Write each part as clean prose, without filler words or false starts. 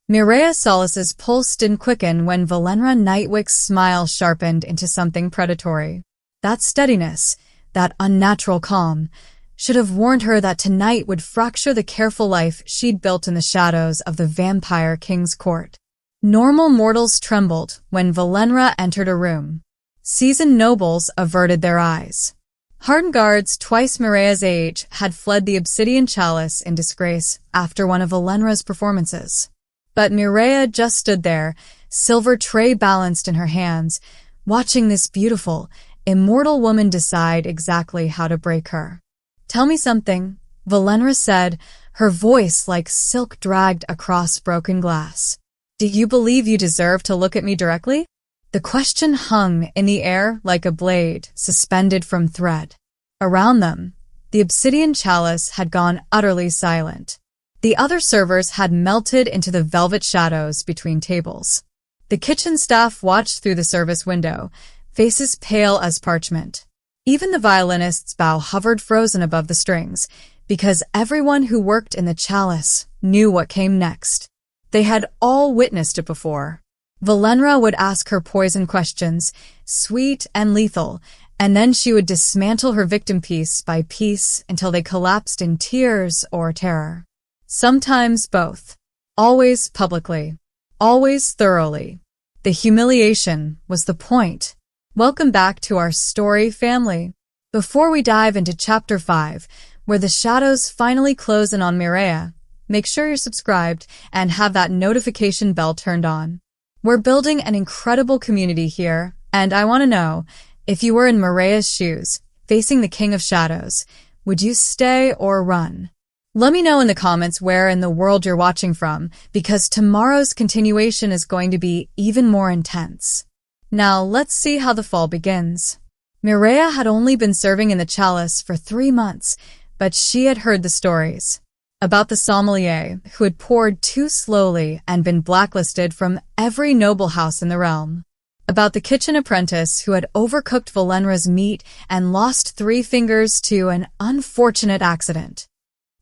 Mireia Solis's pulse didn't quicken when Valenra Nightwick's smile sharpened into something predatory. That steadiness, that unnatural calm, should have warned her that tonight would fracture the careful life she'd built in the shadows of the Vampire King's court. Normal mortals trembled when Valenra entered a room. Seasoned nobles averted their eyes. Hardened guards twice Mireia's age had fled the Obsidian Chalice in disgrace after one of Valenra's performances. But Mireia just stood there, silver tray balanced in her hands, watching this beautiful, immortal woman decide exactly how to break her. "Tell me something," Valenra said, her voice like silk dragged across broken glass. "Do you believe you deserve to look at me directly?" The question hung in the air like a blade suspended from thread. Around them, the Obsidian Chalice had gone utterly silent. The other servers had melted into the velvet shadows between tables. The kitchen staff watched through the service window, faces pale as parchment. Even the violinist's bow hovered frozen above the strings, because everyone who worked in the chalice knew what came next. They had all witnessed it before. Valenra would ask her poison questions, sweet and lethal, and then she would dismantle her victim piece by piece until they collapsed in tears or terror. Sometimes both. Always publicly. Always thoroughly. The humiliation was the point. Welcome back to our story, family. Before we dive into Chapter 5, where the shadows finally close in on Mireia, make sure you're subscribed and have that notification bell turned on. We're building an incredible community here, and I want to know, if you were in Mireia's shoes, facing the King of Shadows, would you stay or run? Let me know in the comments where in the world you're watching from, because tomorrow's continuation is going to be even more intense. Now, let's see how the fall begins. Mireia had only been serving in the chalice for 3 months, but she had heard the stories. About the sommelier who had poured too slowly and been blacklisted from every noble house in the realm. About the kitchen apprentice who had overcooked Valenra's meat and lost 3 fingers to an unfortunate accident.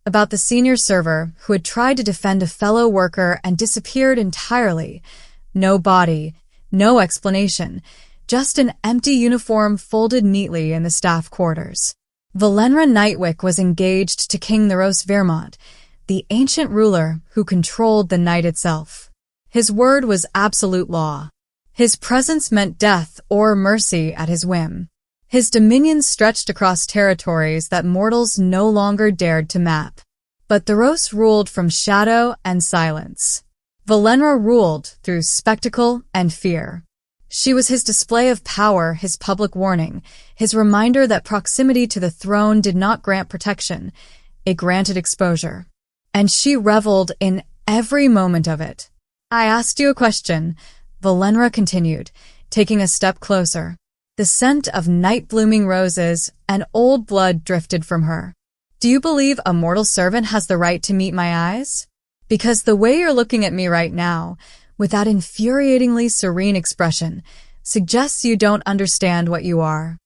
About the senior server who had tried to defend a fellow worker and disappeared entirely. No body, no explanation, just an empty uniform folded neatly in the staff quarters. Valenra Nightwick was engaged to King Theros Vermont, the ancient ruler who controlled the night itself. His word was absolute law. His presence meant death or mercy at his whim. His dominion stretched across territories that mortals no longer dared to map. But Theros ruled from shadow and silence. Valenra ruled through spectacle and fear. She was his display of power, his public warning, his reminder that proximity to the throne did not grant protection, it granted exposure. And she reveled in every moment of it. "I asked you a question," Valenra continued, taking a step closer. The scent of night-blooming roses and old blood drifted from her. "Do you believe a mortal servant has the right to meet my eyes? Because the way you're looking at me right now, with that infuriatingly serene expression, suggests you don't understand what you are."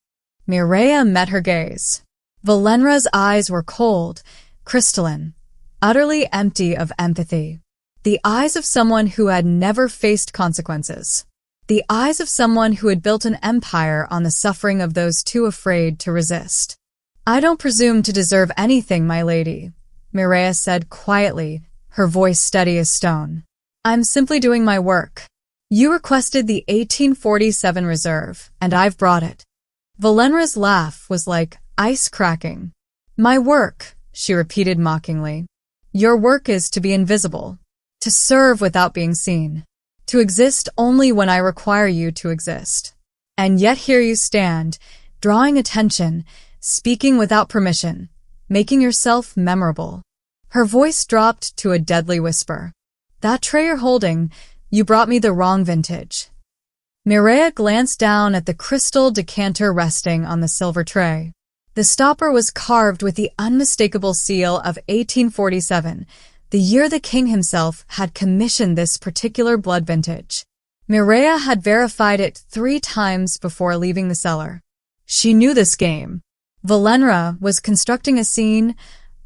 Mireia met her gaze. Valenra's eyes were cold, crystalline, utterly empty of empathy. The eyes of someone who had never faced consequences. The eyes of someone who had built an empire on the suffering of those too afraid to resist. "I don't presume to deserve anything, my lady," Mireia said quietly, her voice steady as stone. "I'm simply doing my work. You requested the 1847 reserve, and I've brought it." Valenra's laugh was like ice cracking. "My work," she repeated mockingly. "Your work is to be invisible, to serve without being seen. To exist only when I require you to exist. And yet here you stand, drawing attention, speaking without permission, making yourself memorable." Her voice dropped to a deadly whisper. "That tray you're holding, you brought me the wrong vintage." Mireia glanced down at the crystal decanter resting on the silver tray. The stopper was carved with the unmistakable seal of 1847, the year the king himself had commissioned this particular blood vintage. Mireia had verified it 3 times before leaving the cellar. She knew this game. Valenra was constructing a scene,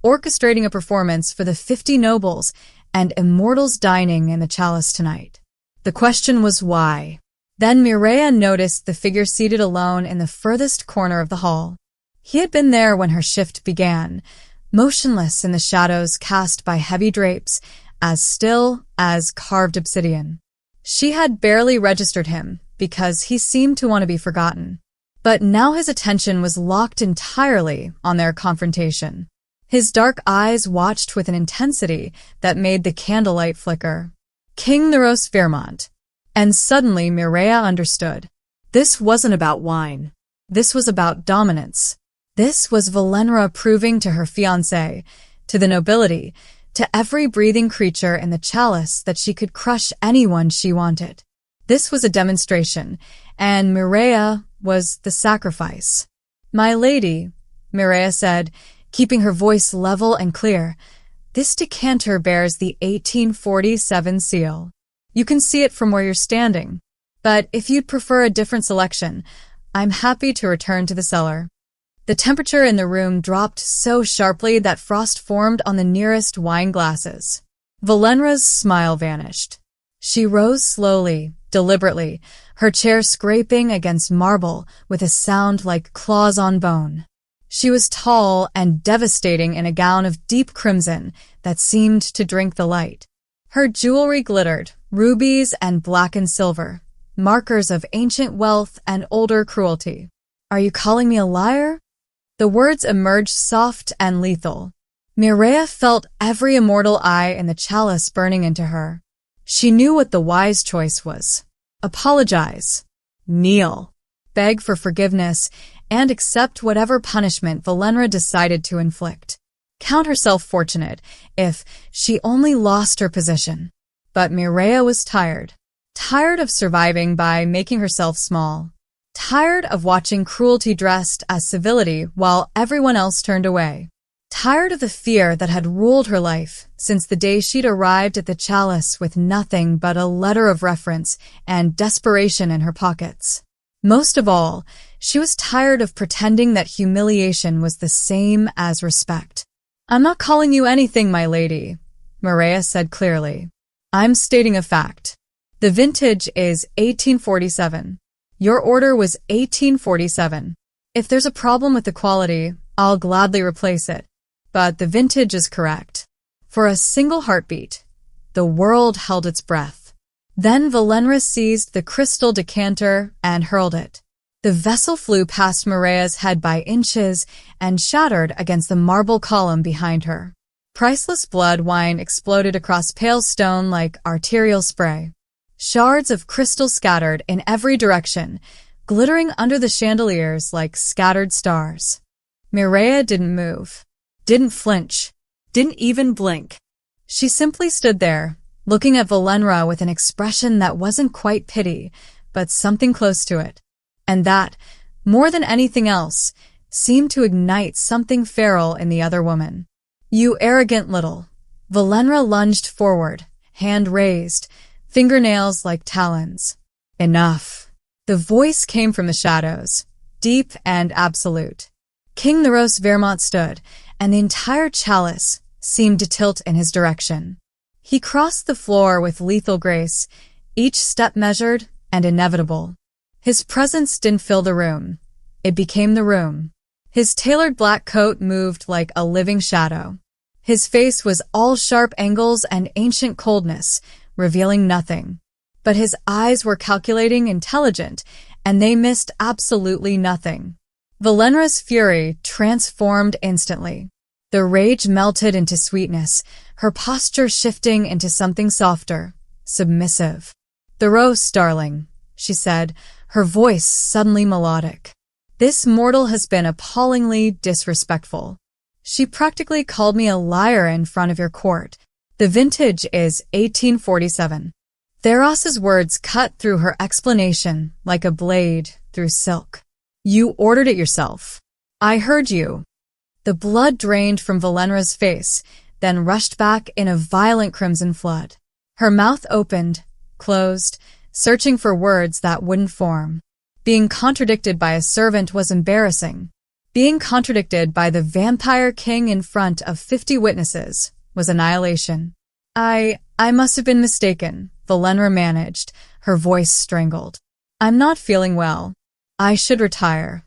orchestrating a performance for the 50 nobles, and immortals dining in the chalice tonight. The question was why. Then Mireia noticed the figure seated alone in the furthest corner of the hall. He had been there when her shift began, motionless in the shadows cast by heavy drapes, as still as carved obsidian. She had barely registered him because he seemed to want to be forgotten. But now his attention was locked entirely on their confrontation. His dark eyes watched with an intensity that made the candlelight flicker. King Neuros Vermont. And suddenly Mireia understood. This wasn't about wine. This was about dominance. This was Valenra proving to her fiancé, to the nobility, to every breathing creature in the chalice that she could crush anyone she wanted. This was a demonstration, and Mireia was the sacrifice. "My lady," Mireia said, keeping her voice level and clear, "this decanter bears the 1847 seal. You can see it from where you're standing. But if you'd prefer a different selection, I'm happy to return to the cellar." The temperature in the room dropped so sharply that frost formed on the nearest wine glasses. Valenra's smile vanished. She rose slowly, deliberately, her chair scraping against marble with a sound like claws on bone. She was tall and devastating in a gown of deep crimson that seemed to drink the light. Her jewelry glittered, rubies and black and silver, markers of ancient wealth and older cruelty. "Are you calling me a liar?" The words emerged soft and lethal. Mireia felt every immortal eye in the chalice burning into her. She knew what the wise choice was. Apologize. Kneel. Beg for forgiveness, and accept whatever punishment Valenra decided to inflict. Count herself fortunate if she only lost her position. But Mireia was tired. Tired of surviving by making herself small. Tired of watching cruelty dressed as civility while everyone else turned away. Tired of the fear that had ruled her life since the day she'd arrived at the chalice with nothing but a letter of reference and desperation in her pockets. Most of all, she was tired of pretending that humiliation was the same as respect. "I'm not calling you anything, my lady," Mireia said clearly. "I'm stating a fact. The vintage is 1847. Your order was 1847. If there's a problem with the quality, I'll gladly replace it. But the vintage is correct." For a single heartbeat, the world held its breath. Then Valenra seized the crystal decanter and hurled it. The vessel flew past Mireia's head by inches and shattered against the marble column behind her. Priceless blood wine exploded across pale stone like arterial spray. Shards of crystal scattered in every direction, glittering under the chandeliers like scattered stars. Mireia didn't move, didn't flinch, didn't even blink. She simply stood there, looking at Valenra with an expression that wasn't quite pity, but something close to it. And that, more than anything else, seemed to ignite something feral in the other woman. "You arrogant little." Valenra lunged forward, hand raised, fingernails like talons. "Enough." The voice came from the shadows, deep and absolute. King Neuros Vermont stood, and the entire chalice seemed to tilt in his direction. He crossed the floor with lethal grace, each step measured and inevitable. His presence didn't fill the room. It became the room. His tailored black coat moved like a living shadow. His face was all sharp angles and ancient coldness, revealing nothing. But his eyes were calculating, intelligent, and they missed absolutely nothing. Valenra's fury transformed instantly. The rage melted into sweetness, her posture shifting into something softer, submissive. "The roast, darling," she said, her voice suddenly melodic. "This mortal has been appallingly disrespectful. She practically called me a liar in front of your court. The vintage is 1847. Theros's words cut through her explanation like a blade through silk. "You ordered it yourself. I heard you." The blood drained from Valenra's face, then rushed back in a violent crimson flood. Her mouth opened, closed, searching for words that wouldn't form. Being contradicted by a servant was embarrassing. Being contradicted by the vampire king in front of 50 witnesses was annihilation. I must have been mistaken, Valenra managed, her voice strangled. I'm not feeling well. I should retire.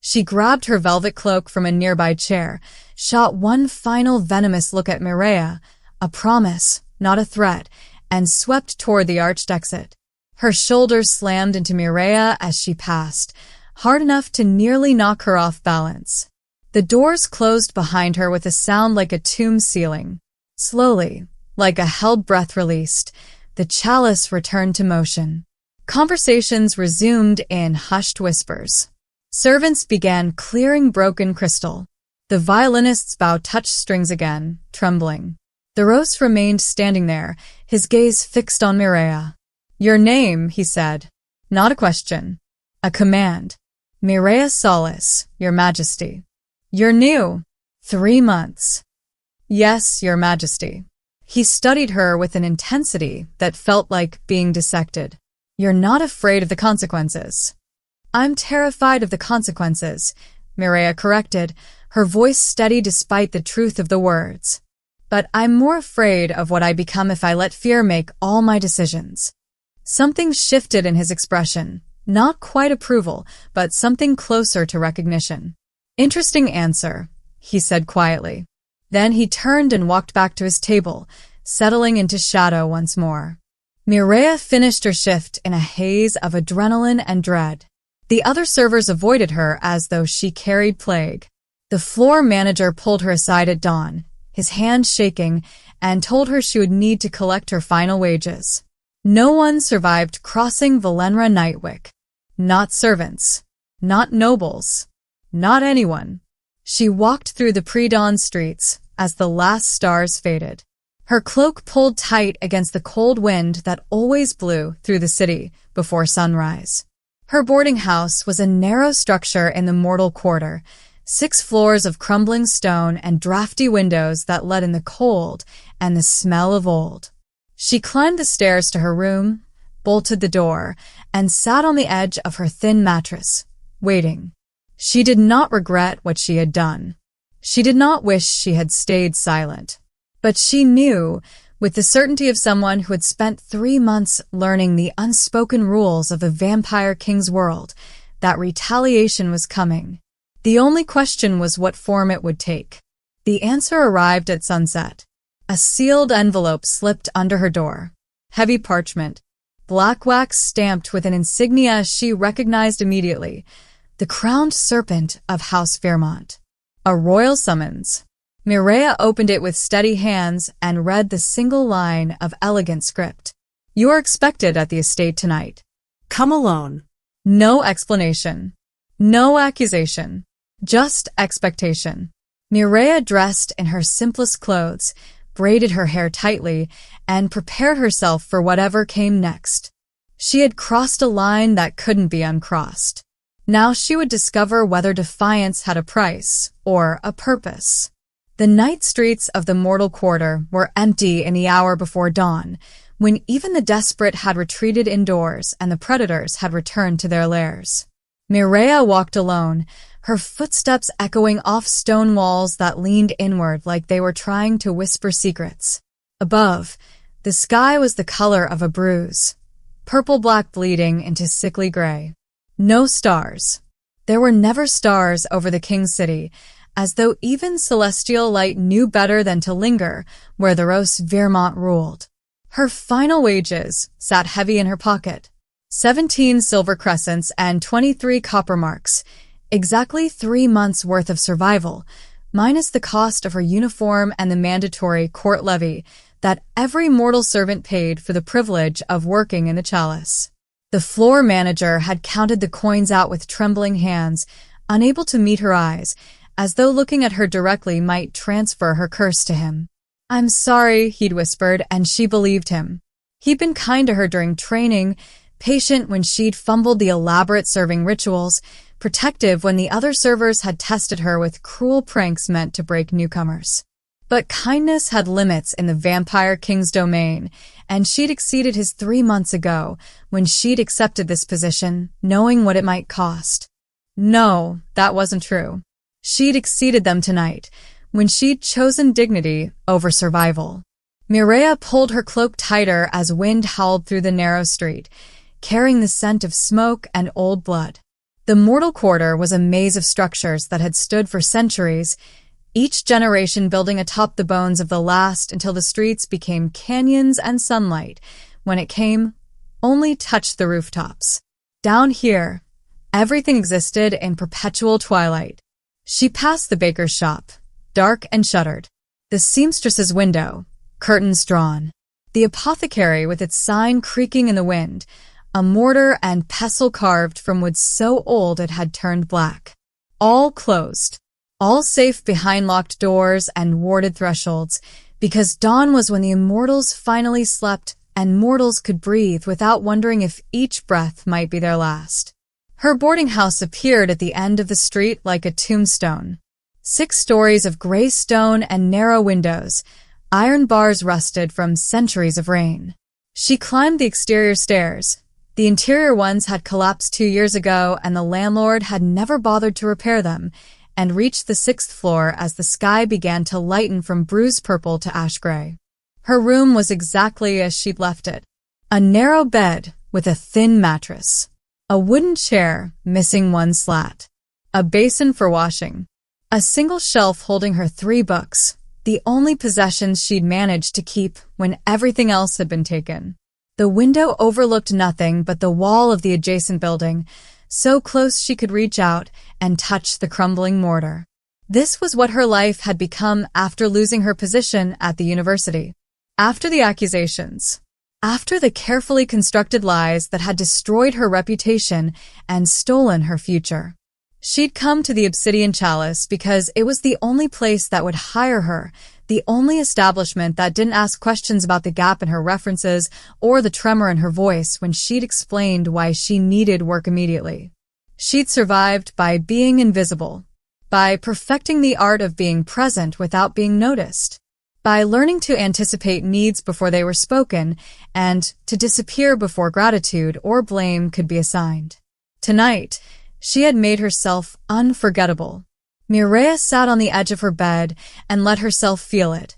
She grabbed her velvet cloak from a nearby chair, shot one final venomous look at Mireia, a promise, not a threat, and swept toward the arched exit. Her shoulders slammed into Mireia as she passed, hard enough to nearly knock her off balance. The doors closed behind her with a sound like a tomb sealing. Slowly, like a held breath released, the chalice returned to motion. Conversations resumed in hushed whispers. Servants began clearing broken crystal. The violinist's bow touched strings again, trembling. The Rose remained standing there, his gaze fixed on Mireia. Your name, he said. Not a question. A command. Mireia Solis, Your Majesty. You're new. 3 months. Yes, Your Majesty. He studied her with an intensity that felt like being dissected. You're not afraid of the consequences. I'm terrified of the consequences, Mireia corrected, her voice steady despite the truth of the words. But I'm more afraid of what I become if I let fear make all my decisions. Something shifted in his expression, not quite approval, but something closer to recognition. Interesting answer, he said quietly. Then he turned and walked back to his table, settling into shadow once more. Mireia finished her shift in a haze of adrenaline and dread. The other servers avoided her as though she carried plague. The floor manager pulled her aside at dawn, his hand shaking, and told her she would need to collect her final wages. No one survived crossing Valenra Nightwick. Not servants. Not nobles. Not anyone. She walked through the pre-dawn streets as the last stars faded. Her cloak pulled tight against the cold wind that always blew through the city before sunrise. Her boarding house was a narrow structure in the Mortal Quarter, 6 floors of crumbling stone and drafty windows that let in the cold and the smell of old. She climbed the stairs to her room, bolted the door, and sat on the edge of her thin mattress, waiting. She did not regret what she had done. She did not wish she had stayed silent. But she knew, with the certainty of someone who had spent 3 months learning the unspoken rules of the Vampire King's world, that retaliation was coming. The only question was what form it would take. The answer arrived at sunset. A sealed envelope slipped under her door. Heavy parchment. Black wax stamped with an insignia she recognized immediately. The crowned serpent of House Fairmont. A royal summons. Mireia opened it with steady hands and read the single line of elegant script. You are expected at the estate tonight. Come alone. No explanation. No accusation. Just expectation. Mireia dressed in her simplest clothes, braided her hair tightly, and prepared herself for whatever came next. She had crossed a line that couldn't be uncrossed. Now she would discover whether defiance had a price or a purpose. The night streets of the Mortal Quarter were empty in the hour before dawn, when even the desperate had retreated indoors and the predators had returned to their lairs. Mireia walked alone, her footsteps echoing off stone walls that leaned inward like they were trying to whisper secrets. Above, the sky was the color of a bruise, purple-black bleeding into sickly gray. No stars. There were never stars over the King's City, as though even celestial light knew better than to linger where the Rose Vermont ruled. Her final wages sat heavy in her pocket. 17 silver crescents and 23 copper marks, exactly 3 months' worth of survival, minus the cost of her uniform and the mandatory court levy that every mortal servant paid for the privilege of working in the chalice. The floor manager had counted the coins out with trembling hands, unable to meet her eyes, as though looking at her directly might transfer her curse to him. I'm sorry, he'd whispered, and she believed him. He'd been kind to her during training, patient when she'd fumbled the elaborate serving rituals, protective when the other servers had tested her with cruel pranks meant to break newcomers. But kindness had limits in the Vampire King's domain, and she'd exceeded his 3 months ago when she'd accepted this position, knowing what it might cost. No, that wasn't true. She'd exceeded them tonight, when she'd chosen dignity over survival. Mireia pulled her cloak tighter as wind howled through the narrow street, carrying the scent of smoke and old blood. The mortal quarter was a maze of structures that had stood for centuries, each generation building atop the bones of the last until the streets became canyons and sunlight, when it came, only touched the rooftops. Down here, everything existed in perpetual twilight. She passed the baker's shop, dark and shuttered. The seamstress's window, curtains drawn. The apothecary with its sign creaking in the wind, a mortar and pestle carved from wood so old it had turned black. All closed. All safe behind locked doors and warded thresholds, because dawn was when the immortals finally slept and mortals could breathe without wondering if each breath might be their last. Her boarding house appeared at the end of the street like a tombstone. 6 stories of gray stone and narrow windows, iron bars rusted from centuries of rain. She climbed the exterior stairs. The interior ones had collapsed 2 years ago and the landlord had never bothered to repair them, and reached the 6th floor as the sky began to lighten from bruised purple to ash gray. Her room was exactly as she'd left it. A narrow bed with a thin mattress. A wooden chair missing one slat. A basin for washing. A single shelf holding her 3 books, the only possessions she'd managed to keep when everything else had been taken. The window overlooked nothing but the wall of the adjacent building, so close she could reach out and touch the crumbling mortar. This was what her life had become after losing her position at the university. After the accusations. After the carefully constructed lies that had destroyed her reputation and stolen her future. She'd come to the Obsidian Chalice because it was the only place that would hire her, the only establishment that didn't ask questions about the gap in her references or the tremor in her voice when she'd explained why she needed work immediately. She'd survived by being invisible, by perfecting the art of being present without being noticed, by learning to anticipate needs before they were spoken and to disappear before gratitude or blame could be assigned. Tonight, she had made herself unforgettable. Mireia sat on the edge of her bed and let herself feel it,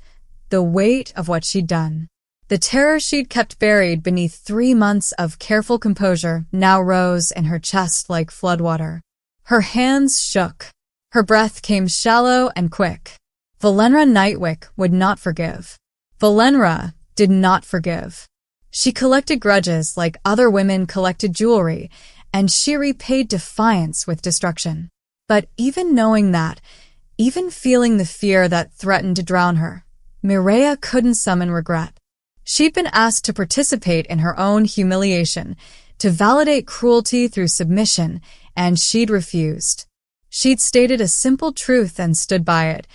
the weight of what she'd done. The terror she'd kept buried beneath 3 months of careful composure now rose in her chest like floodwater. Her hands shook. Her breath came shallow and quick. Valenra Nightwick would not forgive. Valenra did not forgive. She collected grudges like other women collected jewelry, and she repaid defiance with destruction. But even knowing that, even feeling the fear that threatened to drown her, Mireia couldn't summon regret. She'd been asked to participate in her own humiliation, to validate cruelty through submission, and she'd refused. She'd stated a simple truth and stood by it,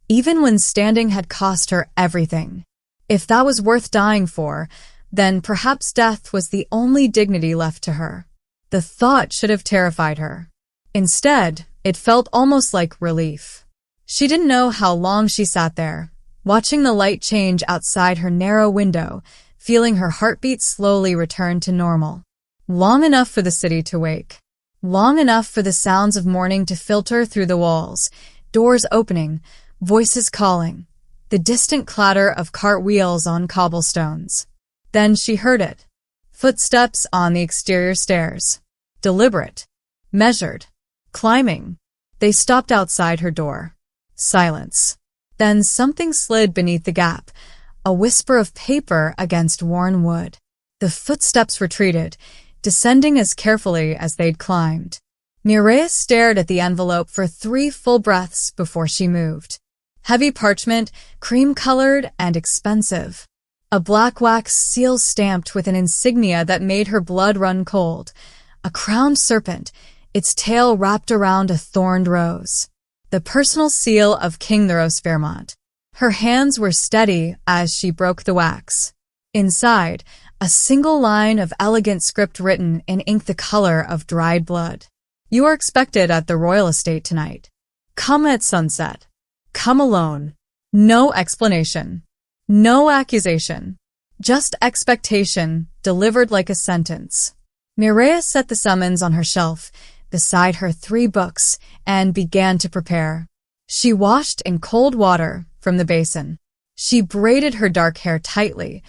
even when standing had cost her everything. If that was worth dying for, then perhaps death was the only dignity left to her. The thought should have terrified her. Instead, it felt almost like relief. She didn't know how long she sat there, watching the light change outside her narrow window, feeling her heartbeat slowly return to normal. Long enough for the city to wake. Long enough for the sounds of morning to filter through the walls, doors opening, voices calling, the distant clatter of cartwheels on cobblestones. Then she heard it. Footsteps on the exterior stairs. Deliberate. Measured. Climbing. They stopped outside her door. Silence. Then something slid beneath the gap, a whisper of paper against worn wood. The footsteps retreated, descending as carefully as they'd climbed. Mireia stared at the envelope for 3 full breaths before she moved. Heavy parchment, cream-colored and expensive. A black wax seal stamped with an insignia that made her blood run cold. A crowned serpent, its tail wrapped around a thorned rose. The personal seal of King Theros Fairmont. Her hands were steady as she broke the wax. Inside, a single line of elegant script written in ink the color of dried blood. You are expected at the royal estate tonight. Come at sunset. Come alone. No explanation. No accusation. Just expectation, delivered like a sentence. Mireia set the summons on her shelf, beside her 3 books, and began to prepare. She washed in cold water from the basin. She braided her dark hair tightly,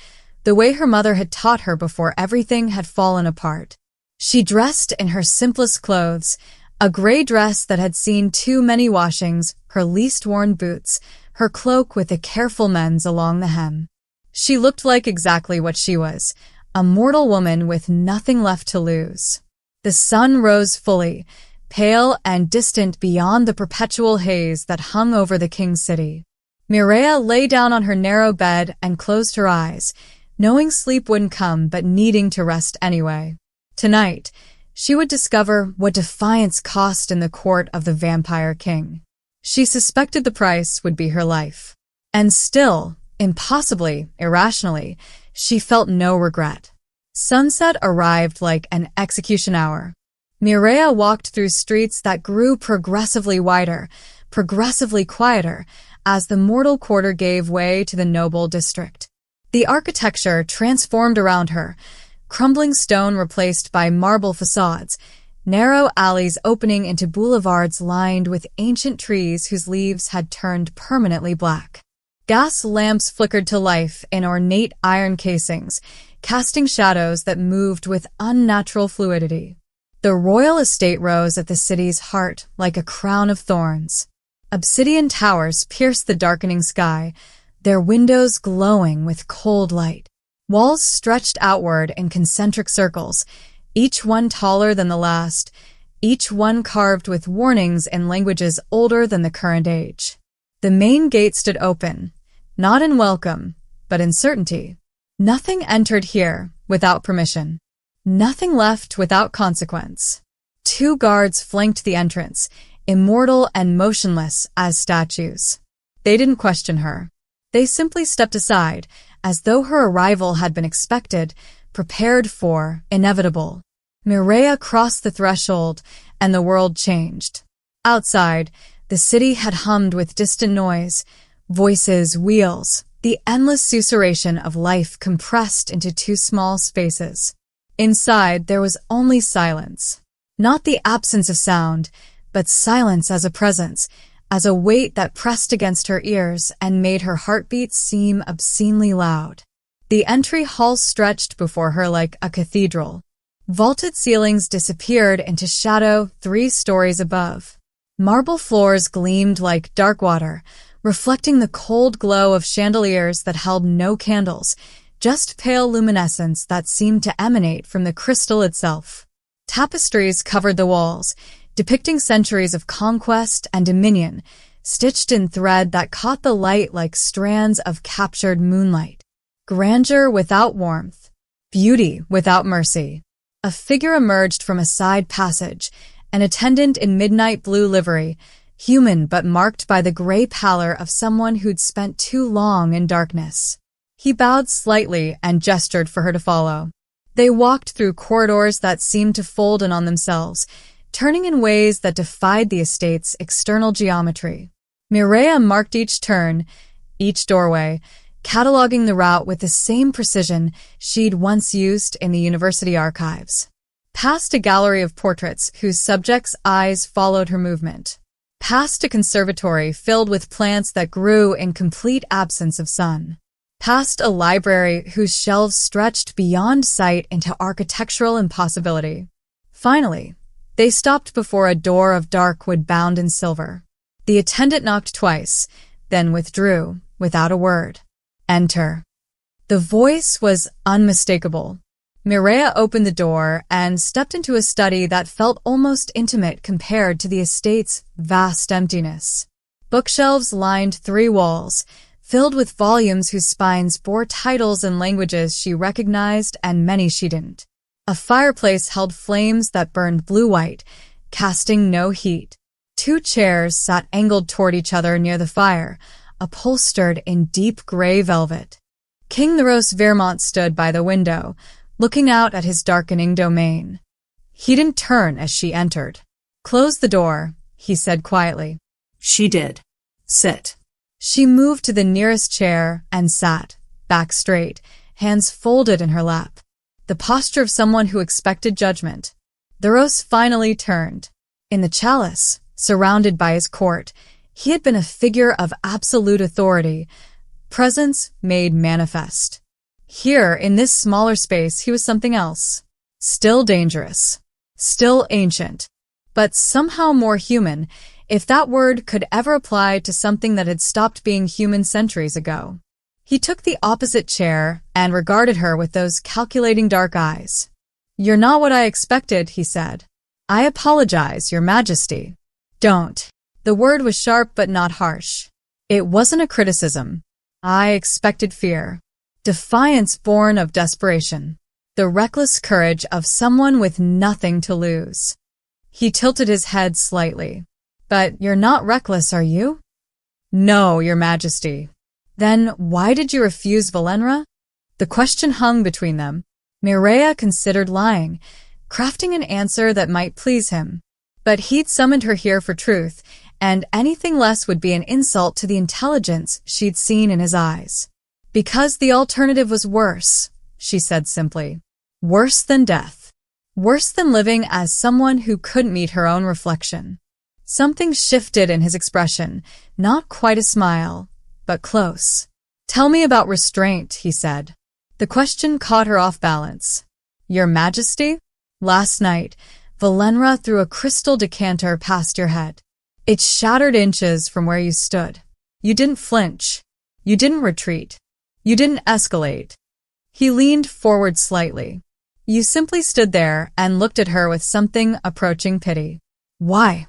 the way her mother had taught her before everything had fallen apart. She dressed in her simplest clothes, a gray dress that had seen too many washings, her least worn boots, her cloak with a careful mends along the hem. She looked like exactly what she was, a mortal woman with nothing left to lose. The sun rose fully, pale and distant beyond the perpetual haze that hung over the king's city. Mireia lay down on her narrow bed and closed her eyes, knowing sleep wouldn't come but needing to rest anyway. Tonight, she would discover what defiance cost in the court of the vampire king. She suspected the price would be her life. And still, impossibly, irrationally, she felt no regret. Sunset arrived like an execution hour. Mireia walked through streets that grew progressively wider, progressively quieter, as the mortal quarter gave way to the noble district. The architecture transformed around her, crumbling stone replaced by marble facades, narrow alleys opening into boulevards lined with ancient trees whose leaves had turned permanently black. Gas lamps flickered to life in ornate iron casings, casting shadows that moved with unnatural fluidity. The royal estate rose at the city's heart like a crown of thorns. Obsidian towers pierced the darkening sky, their windows glowing with cold light. Walls stretched outward in concentric circles, each one taller than the last, each one carved with warnings in languages older than the current age. The main gate stood open, not in welcome, but in certainty. Nothing entered here without permission. Nothing left without consequence. 2 guards flanked the entrance, immortal and motionless as statues. They didn't question her. They simply stepped aside, as though her arrival had been expected, prepared for, inevitable. Mireia crossed the threshold, and the world changed. Outside, the city had hummed with distant noise, voices, wheels, the endless susurration of life compressed into 2 small spaces. Inside, there was only silence. Not the absence of sound, but silence as a presence, as a weight that pressed against her ears and made her heartbeat seem obscenely loud. The entry hall stretched before her like a cathedral. Vaulted ceilings disappeared into shadow 3 stories above. Marble floors gleamed like dark water, reflecting the cold glow of chandeliers that held no candles, just pale luminescence that seemed to emanate from the crystal itself. Tapestries covered the walls, depicting centuries of conquest and dominion, stitched in thread that caught the light like strands of captured moonlight. Grandeur without warmth, beauty without mercy. A figure emerged from a side passage, an attendant in midnight blue livery, human but marked by the gray pallor of someone who'd spent too long in darkness. He bowed slightly and gestured for her to follow. They walked through corridors that seemed to fold in on themselves, turning in ways that defied the estate's external geometry. Mireia marked each turn, each doorway, cataloging the route with the same precision she'd once used in the university archives. Past a gallery of portraits whose subjects' eyes followed her movement. Past a conservatory filled with plants that grew in complete absence of sun. Past a library whose shelves stretched beyond sight into architectural impossibility. Finally, they stopped before a door of dark wood bound in silver. The attendant knocked twice, then withdrew, without a word. Enter. The voice was unmistakable. Mireia opened the door and stepped into a study that felt almost intimate compared to the estate's vast emptiness. Bookshelves lined 3 walls, filled with volumes whose spines bore titles in languages she recognized and many she didn't. A fireplace held flames that burned blue-white, casting no heat. 2 chairs sat angled toward each other near the fire, upholstered in deep gray velvet. King Neros Vermont stood by the window, looking out at his darkening domain. He didn't turn as she entered. "Close the door," he said quietly. She did. "Sit." She moved to the nearest chair and sat, back straight, hands folded in her lap. The posture of someone who expected judgment. Neros finally turned. In the chalice, surrounded by his court, he had been a figure of absolute authority, presence made manifest. Here, in this smaller space, he was something else. Still dangerous. Still ancient. But somehow more human, if that word could ever apply to something that had stopped being human centuries ago. He took the opposite chair and regarded her with those calculating dark eyes. "You're not what I expected," he said. "I apologize, Your Majesty." "Don't." The word was sharp but not harsh. It wasn't a criticism. I expected fear. Defiance born of desperation. The reckless courage of someone with nothing to lose. He tilted his head slightly. "But you're not reckless, are you?" "No, Your Majesty." "Then why did you refuse Valenra?" The question hung between them. Mireia considered lying, crafting an answer that might please him. But he'd summoned her here for truth, and anything less would be an insult to the intelligence she'd seen in his eyes. "Because the alternative was worse," she said simply. "Worse than death. Worse than living as someone who couldn't meet her own reflection." Something shifted in his expression, not quite a smile, but close. "Tell me about restraint," he said. The question caught her off balance. "Your Majesty? Last night, Valenra threw a crystal decanter past your head. It shattered inches from where you stood. You didn't flinch. You didn't retreat. You didn't escalate." He leaned forward slightly. "You simply stood there and looked at her with something approaching pity." "Why?"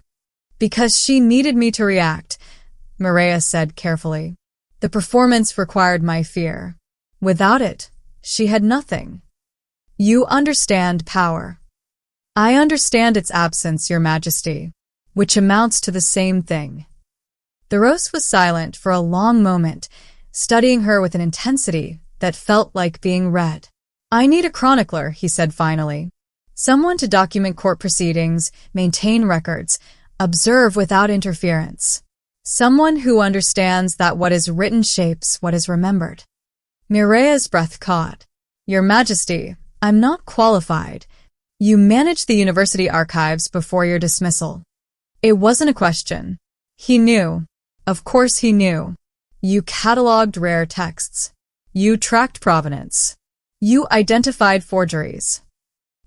"Because she needed me to react," Mireia said carefully. "The performance required my fear. Without it, she had nothing." "You understand power." "I understand its absence, Your Majesty, which amounts to the same thing." The roast was silent for a long moment, studying her with an intensity that felt like being read. "I need a chronicler," he said finally. "Someone to document court proceedings, maintain records, observe without interference. Someone who understands that what is written shapes what is remembered." Mireia's breath caught. "Your Majesty, I'm not qualified. You managed the university archives before your dismissal." It wasn't a question. He knew. Of course he knew. You cataloged rare texts. You tracked provenance. You identified forgeries.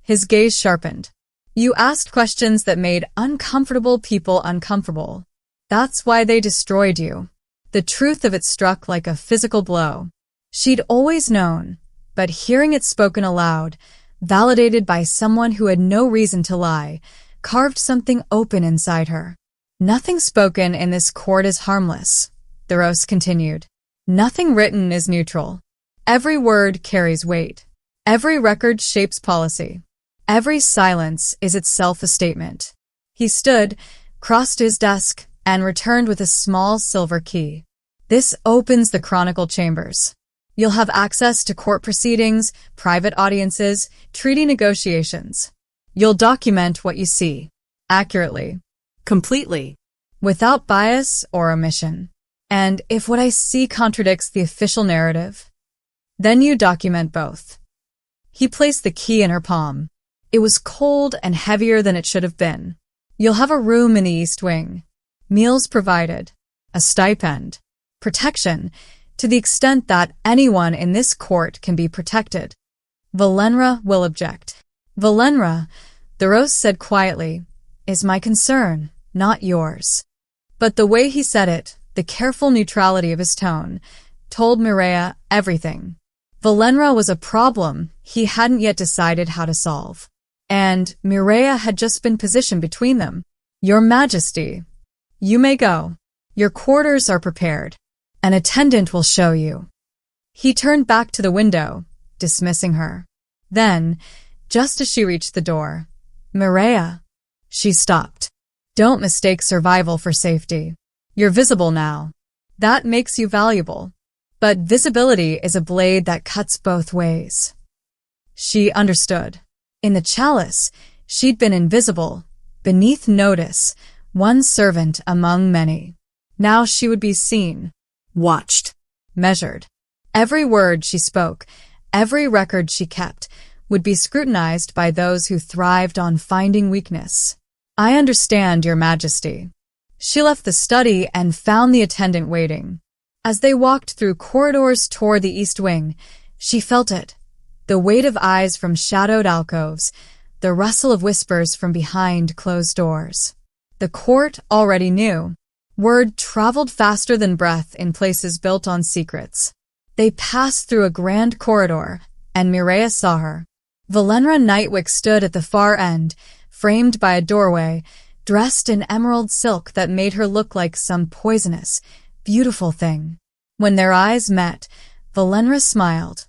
His gaze sharpened. You asked questions that made uncomfortable people uncomfortable. That's why they destroyed you. The truth of it struck like a physical blow. She'd always known, but hearing it spoken aloud, validated by someone who had no reason to lie, carved something open inside her. "Nothing spoken in this court is harmless," the roast continued. "Nothing written is neutral. Every word carries weight. Every record shapes policy. Every silence is itself a statement." He stood, crossed his desk, and returned with a small silver key. "This opens the chronicle chambers. You'll have access to court proceedings, private audiences, treaty negotiations. You'll document what you see, accurately, Completely. without bias or omission. And if what I see contradicts the official narrative, then you document both." He placed the key in her palm. It was cold and heavier than it should have been. "You'll have a room in the East Wing. Meals provided. A stipend. Protection, to the extent that anyone in this court can be protected. Valenra will object." "Valenra," the roast said quietly, "is my concern, not yours." But the way he said it, the careful neutrality of his tone, told Mireia everything. Valenra was a problem he hadn't yet decided how to solve. And Mireia had just been positioned between them. "Your Majesty, you may go. Your quarters are prepared. An attendant will show you." He turned back to the window, dismissing her. Then, just as she reached the door, "Mireia," she stopped. "Don't mistake survival for safety. You're visible now. That makes you valuable. But visibility is a blade that cuts both ways." She understood. In the chalice, she'd been invisible, beneath notice, one servant among many. Now she would be seen, watched, measured. Every word she spoke, every record she kept, would be scrutinized by those who thrived on finding weakness. "I understand, Your Majesty." She left the study and found the attendant waiting. As they walked through corridors toward the east wing, she felt it. The weight of eyes from shadowed alcoves, the rustle of whispers from behind closed doors. The court already knew. Word traveled faster than breath in places built on secrets. They passed through a grand corridor, and Mireia saw her. Valenra Nightwick stood at the far end, framed by a doorway, dressed in emerald silk that made her look like some poisonous, beautiful thing. When their eyes met, Valenra smiled.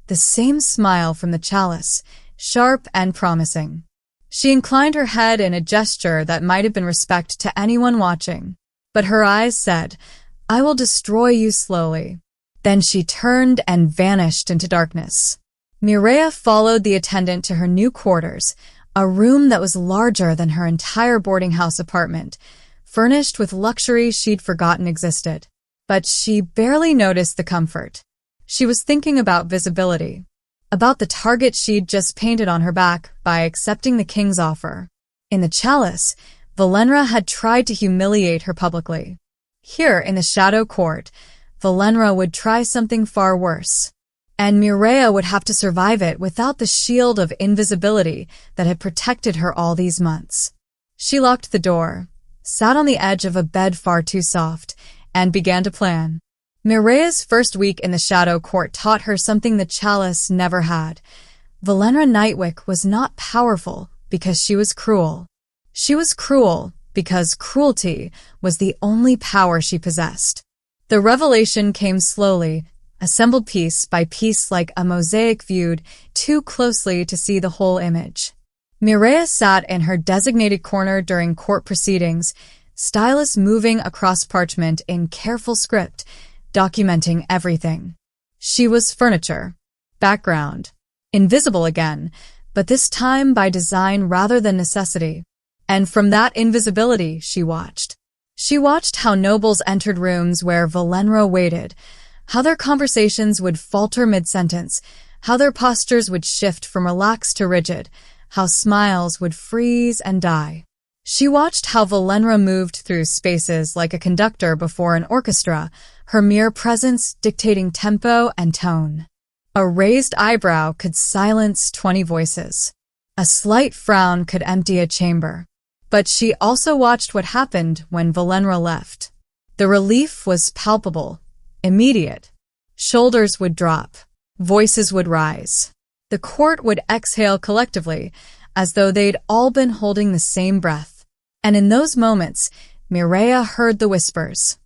The same smile from the chalice, sharp and promising. She inclined her head in a gesture that might have been respect to anyone watching. But her eyes said, "I will destroy you slowly." Then she turned and vanished into darkness. Mireia followed the attendant to her new quarters, a room that was larger than her entire boarding house apartment, furnished with luxury she'd forgotten existed. But she barely noticed the comfort. She was thinking about visibility, about the target she'd just painted on her back by accepting the king's offer. In the chalice, Valenra had tried to humiliate her publicly. Here, in the Shadow Court, Valenra would try something far worse. And Mireia would have to survive it without the shield of invisibility that had protected her all these months. She locked the door, sat on the edge of a bed far too soft, and began to plan. Mireia's first week in the Shadow Court taught her something the chalice never had. Valenra Nightwick was not powerful because she was cruel. She was cruel because cruelty was the only power she possessed. The revelation came slowly, assembled piece by piece like a mosaic viewed too closely to see the whole image. Mireia sat in her designated corner during court proceedings, stylus moving across parchment in careful script, documenting everything. She was furniture, background, invisible again, but this time by design rather than necessity. And from that invisibility, she watched. She watched how nobles entered rooms where Valenra waited, how their conversations would falter mid-sentence, how their postures would shift from relaxed to rigid, how smiles would freeze and die. She watched how Valenra moved through spaces like a conductor before an orchestra, her mere presence dictating tempo and tone. A raised eyebrow could silence 20 voices. A slight frown could empty a chamber. But she also watched what happened when Valenra left. The relief was palpable, immediate. Shoulders would drop. Voices would rise. The court would exhale collectively, as though they'd all been holding the same breath. And in those moments, Mireia heard the whispers.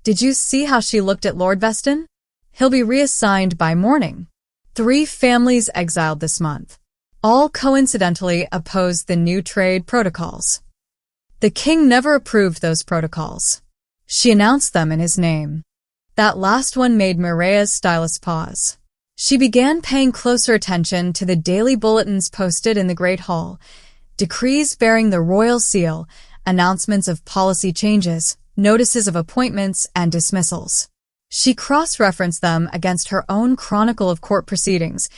"Did you see how she looked at Lord Veston? He'll be reassigned by morning." 3 families exiled this month. All coincidentally opposed the new trade protocols. The king never approved those protocols. She announced them in his name. That last one made Mireia's stylus pause. She began paying closer attention to the daily bulletins posted in the Great Hall, decrees bearing the royal seal, announcements of policy changes, notices of appointments, and dismissals. She cross-referenced them against her own chronicle of court proceedings,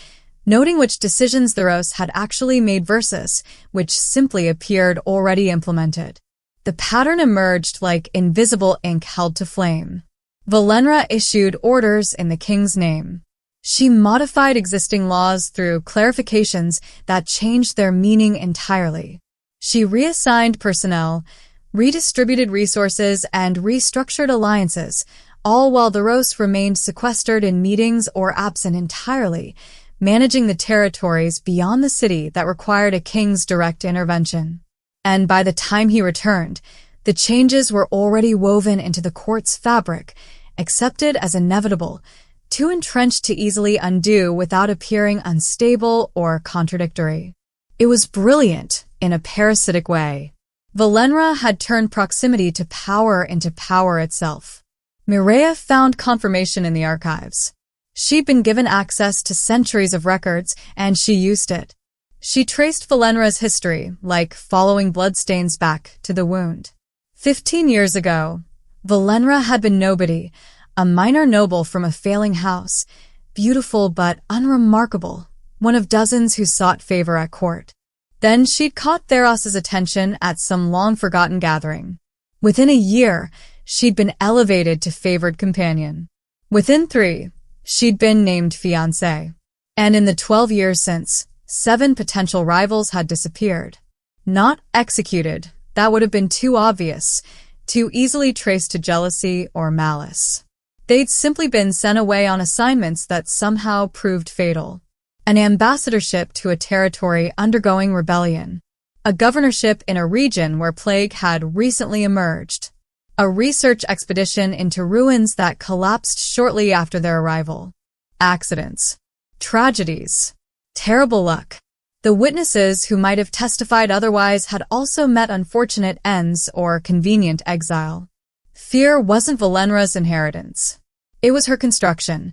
noting which decisions the Rose had actually made versus which simply appeared already implemented. The pattern emerged like invisible ink held to flame. Valenra issued orders in the king's name. She modified existing laws through clarifications that changed their meaning entirely. She reassigned personnel, redistributed resources, and restructured alliances, all while the Rose remained sequestered in meetings or absent entirely, managing the territories beyond the city that required a king's direct intervention. And by the time he returned, the changes were already woven into the court's fabric, accepted as inevitable, too entrenched to easily undo without appearing unstable or contradictory. It was brilliant in a parasitic way. Valenra had turned proximity to power into power itself. Mireia found confirmation in the archives. She'd been given access to centuries of records, and she used it. She traced Valenra's history, like following bloodstains back to the wound. 15 years ago, Valenra had been nobody, a minor noble from a failing house, beautiful but unremarkable, one of dozens who sought favor at court. Then she'd caught Theros's attention at some long-forgotten gathering. Within a year, she'd been elevated to favored companion. Within 3, she'd been named Fiancée. And in the 12 years since, 7 potential rivals had disappeared. Not executed, that would have been too obvious, too easily traced to jealousy or malice. They'd simply been sent away on assignments that somehow proved fatal. An ambassadorship to a territory undergoing rebellion. A governorship in a region where plague had recently emerged. A research expedition into ruins that collapsed shortly after their arrival. Accidents. Tragedies. Terrible luck. The witnesses who might have testified otherwise had also met unfortunate ends or convenient exile. Fear wasn't Valenra's inheritance. It was her construction.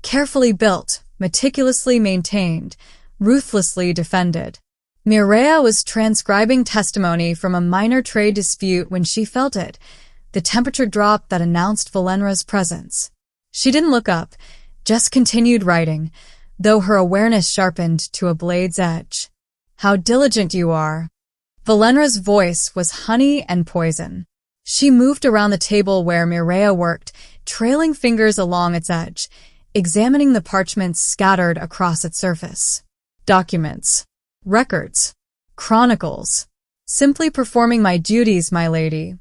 Carefully built, meticulously maintained, ruthlessly defended. Mireia was transcribing testimony from a minor trade dispute when she felt it, the temperature drop that announced Valenra's presence. She didn't look up, just continued writing, though her awareness sharpened to a blade's edge. How diligent you are. Valenra's voice was honey and poison. She moved around the table where Mireia worked, trailing fingers along its edge, examining the parchments scattered across its surface. Documents. Records. Chronicles. Simply performing my duties, my lady,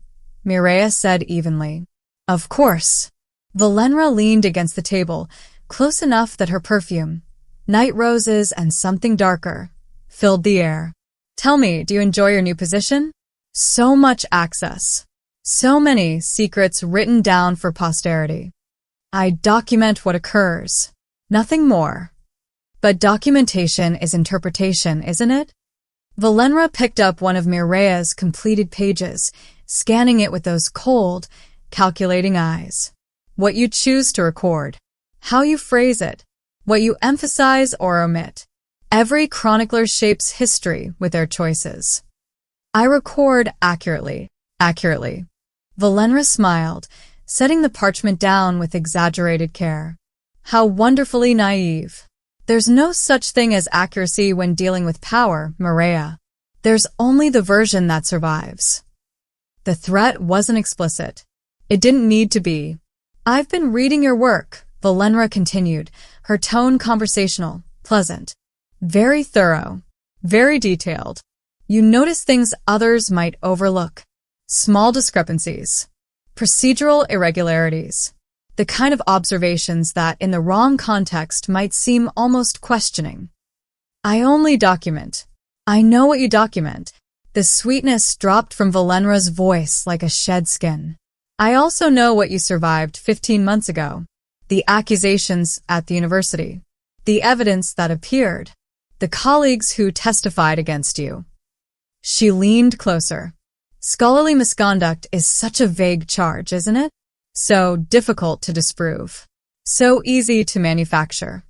Mireia said evenly. Of course. Valenra leaned against the table, close enough that her perfume, night roses and something darker, filled the air. Tell me, do you enjoy your new position? So much access. So many secrets written down for posterity. I document what occurs. Nothing more. But documentation is interpretation, isn't it? Valenra picked up one of Mireia's completed pages, scanning it with those cold, calculating eyes. What you choose to record. How you phrase it. What you emphasize or omit. Every chronicler shapes history with their choices. I record accurately. Valenra smiled, setting the parchment down with exaggerated care. How wonderfully naive. There's no such thing as accuracy when dealing with power, Mireia. There's only the version that survives. The threat wasn't explicit. It didn't need to be. I've been reading your work, Valenra continued, her tone conversational, pleasant. Very thorough. Very detailed. You notice things others might overlook. Small discrepancies. Procedural irregularities. The kind of observations that, in the wrong context, might seem almost questioning. I only document. I know what you document. The sweetness dropped from Valenra's voice like a shed skin. I also know what you survived 15 months ago. The accusations at the university. The evidence that appeared. The colleagues who testified against you. She leaned closer. Scholarly misconduct is such a vague charge, isn't it? So difficult to disprove. So easy to manufacture.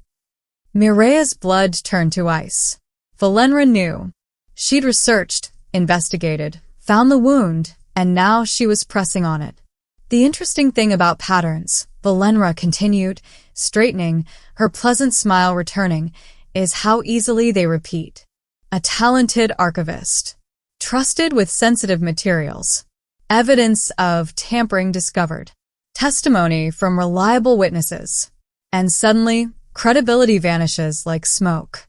Mireia's blood turned to ice. Valenra knew. She'd researched, investigated, found the wound, and now she was pressing on it. The interesting thing about patterns, Valenra continued, straightening, her pleasant smile returning, is how easily they repeat. A talented archivist. Trusted with sensitive materials. Evidence of tampering discovered. Testimony from reliable witnesses. And suddenly, credibility vanishes like smoke.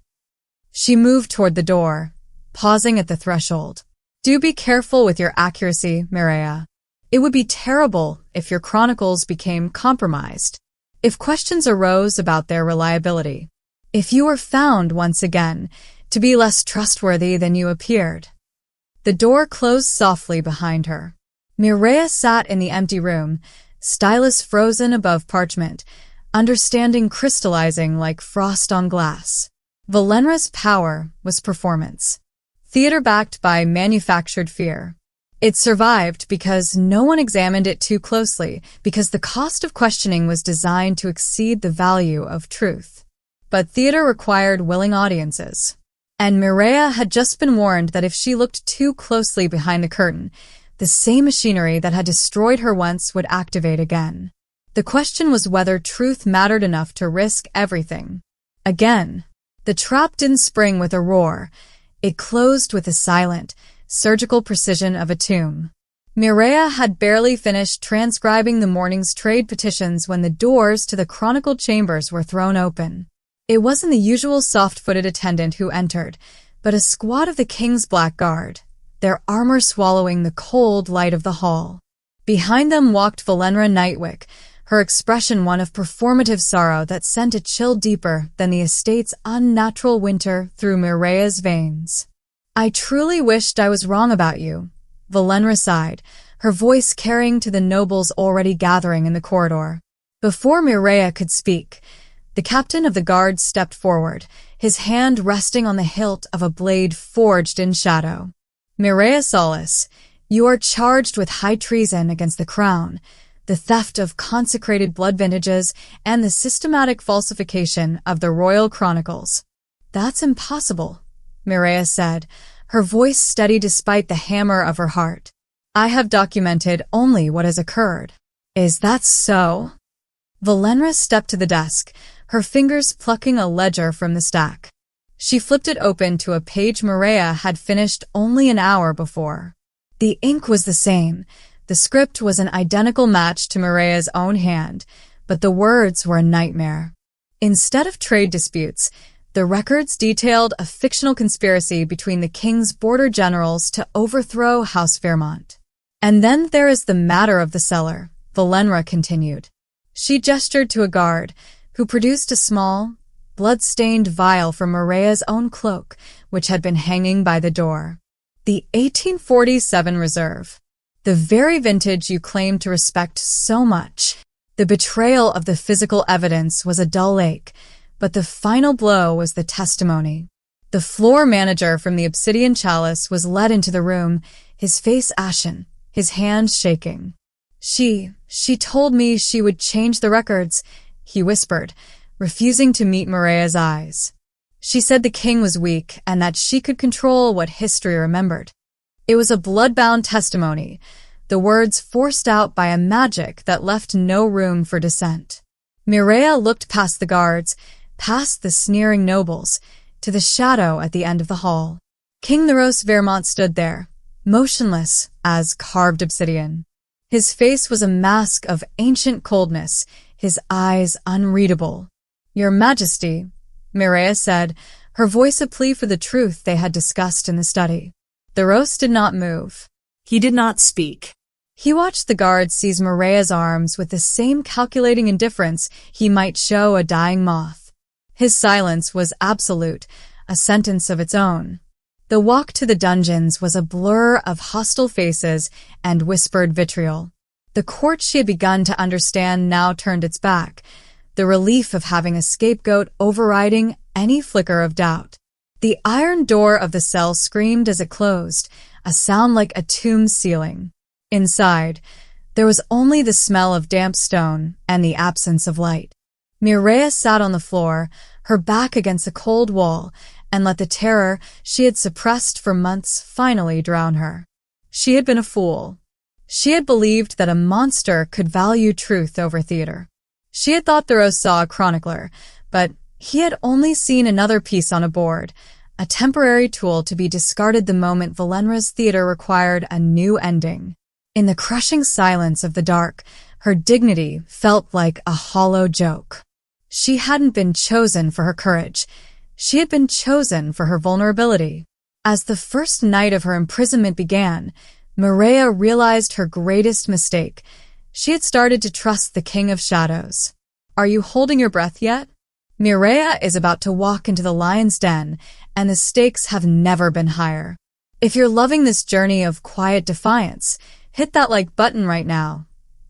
She moved toward the door, pausing at the threshold. Do be careful with your accuracy, Mireia. It would be terrible if your chronicles became compromised. If questions arose about their reliability. If you were found once again to be less trustworthy than you appeared. The door closed softly behind her. Mireia sat in the empty room, stylus frozen above parchment, understanding crystallizing like frost on glass. Valenra's power was performance. Theater backed by manufactured fear. It survived because no one examined it too closely, because the cost of questioning was designed to exceed the value of truth. But theater required willing audiences. And Mireia had just been warned that if she looked too closely behind the curtain, the same machinery that had destroyed her once would activate again. The question was whether truth mattered enough to risk everything. Again, the trap didn't spring with a roar. It closed with the silent, surgical precision of a tomb. Mireia had barely finished transcribing the morning's trade petitions when the doors to the Chronicle chambers were thrown open. It wasn't the usual soft-footed attendant who entered, but a squad of the King's Black Guard, their armor swallowing the cold light of the hall. Behind them walked Valenra Nightwick, her expression one of performative sorrow that sent a chill deeper than the estate's unnatural winter through Mireia's veins. "I truly wished I was wrong about you," Valenra sighed, her voice carrying to the nobles already gathering in the corridor. Before Mireia could speak, the captain of the guard stepped forward, his hand resting on the hilt of a blade forged in shadow. "Mireia Solis, you are charged with high treason against the crown, the theft of consecrated blood vintages, and the systematic falsification of the royal chronicles." "That's impossible," Mireia said, her voice steady despite the hammer of her heart. "I have documented only what has occurred." "Is that so?" Valenra stepped to the desk, her fingers plucking a ledger from the stack. She flipped it open to a page Mireia had finished only an hour before. The ink was the same. The script was an identical match to Mireia's own hand, but the words were a nightmare. Instead of trade disputes, the records detailed a fictional conspiracy between the king's border generals to overthrow House Fairmont. "And then there is the matter of the cellar," Valenra continued. She gestured to a guard, who produced a small, blood-stained vial from Mireia's own cloak, which had been hanging by the door. "The 1847 reserve. The very vintage you claim to respect so much." The betrayal of the physical evidence was a dull ache, but the final blow was the testimony. The floor manager from the Obsidian Chalice was led into the room, his face ashen, his hands shaking. She told me she would change the records," he whispered, refusing to meet Mireia's eyes. "She said the king was weak and that she could control what history remembered." It was a blood-bound testimony, the words forced out by a magic that left no room for dissent. Mireia looked past the guards, past the sneering nobles, to the shadow at the end of the hall. King Theros Vermont stood there, motionless as carved obsidian. His face was a mask of ancient coldness, his eyes unreadable. "Your Majesty," Mireia said, her voice a plea for the truth they had discussed in the study. Theros did not move. He did not speak. He watched the guard seize Mireia's arms with the same calculating indifference he might show a dying moth. His silence was absolute, a sentence of its own. The walk to the dungeons was a blur of hostile faces and whispered vitriol. The court she had begun to understand now turned its back, the relief of having a scapegoat overriding any flicker of doubt. The iron door of the cell screamed as it closed, a sound like a tomb ceiling. Inside, there was only the smell of damp stone and the absence of light. Mireia sat on the floor, her back against a cold wall, and let the terror she had suppressed for months finally drown her. She had been a fool. She had believed that a monster could value truth over theater. She had thought Theros saw a chronicler, but he had only seen another piece on a board, a temporary tool to be discarded the moment Valenra's theater required a new ending. In the crushing silence of the dark, her dignity felt like a hollow joke. She hadn't been chosen for her courage. She had been chosen for her vulnerability. As the first night of her imprisonment began, Mireia realized her greatest mistake. She had started to trust the King of Shadows. "Are you holding your breath yet?" Mireia is about to walk into the lion's den, and the stakes have never been higher. If you're loving this journey of quiet defiance, hit that like button right now.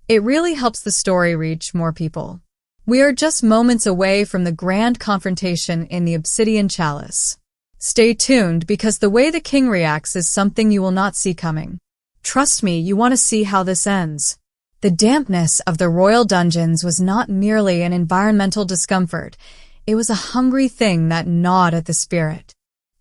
It really helps the story reach more people. We are just moments away from the grand confrontation in the Obsidian Chalice. Stay tuned because the way the king reacts is something you will not see coming. Trust me, you want to see how this ends. The dampness of the royal dungeons was not merely an environmental discomfort. It was a hungry thing that gnawed at the spirit.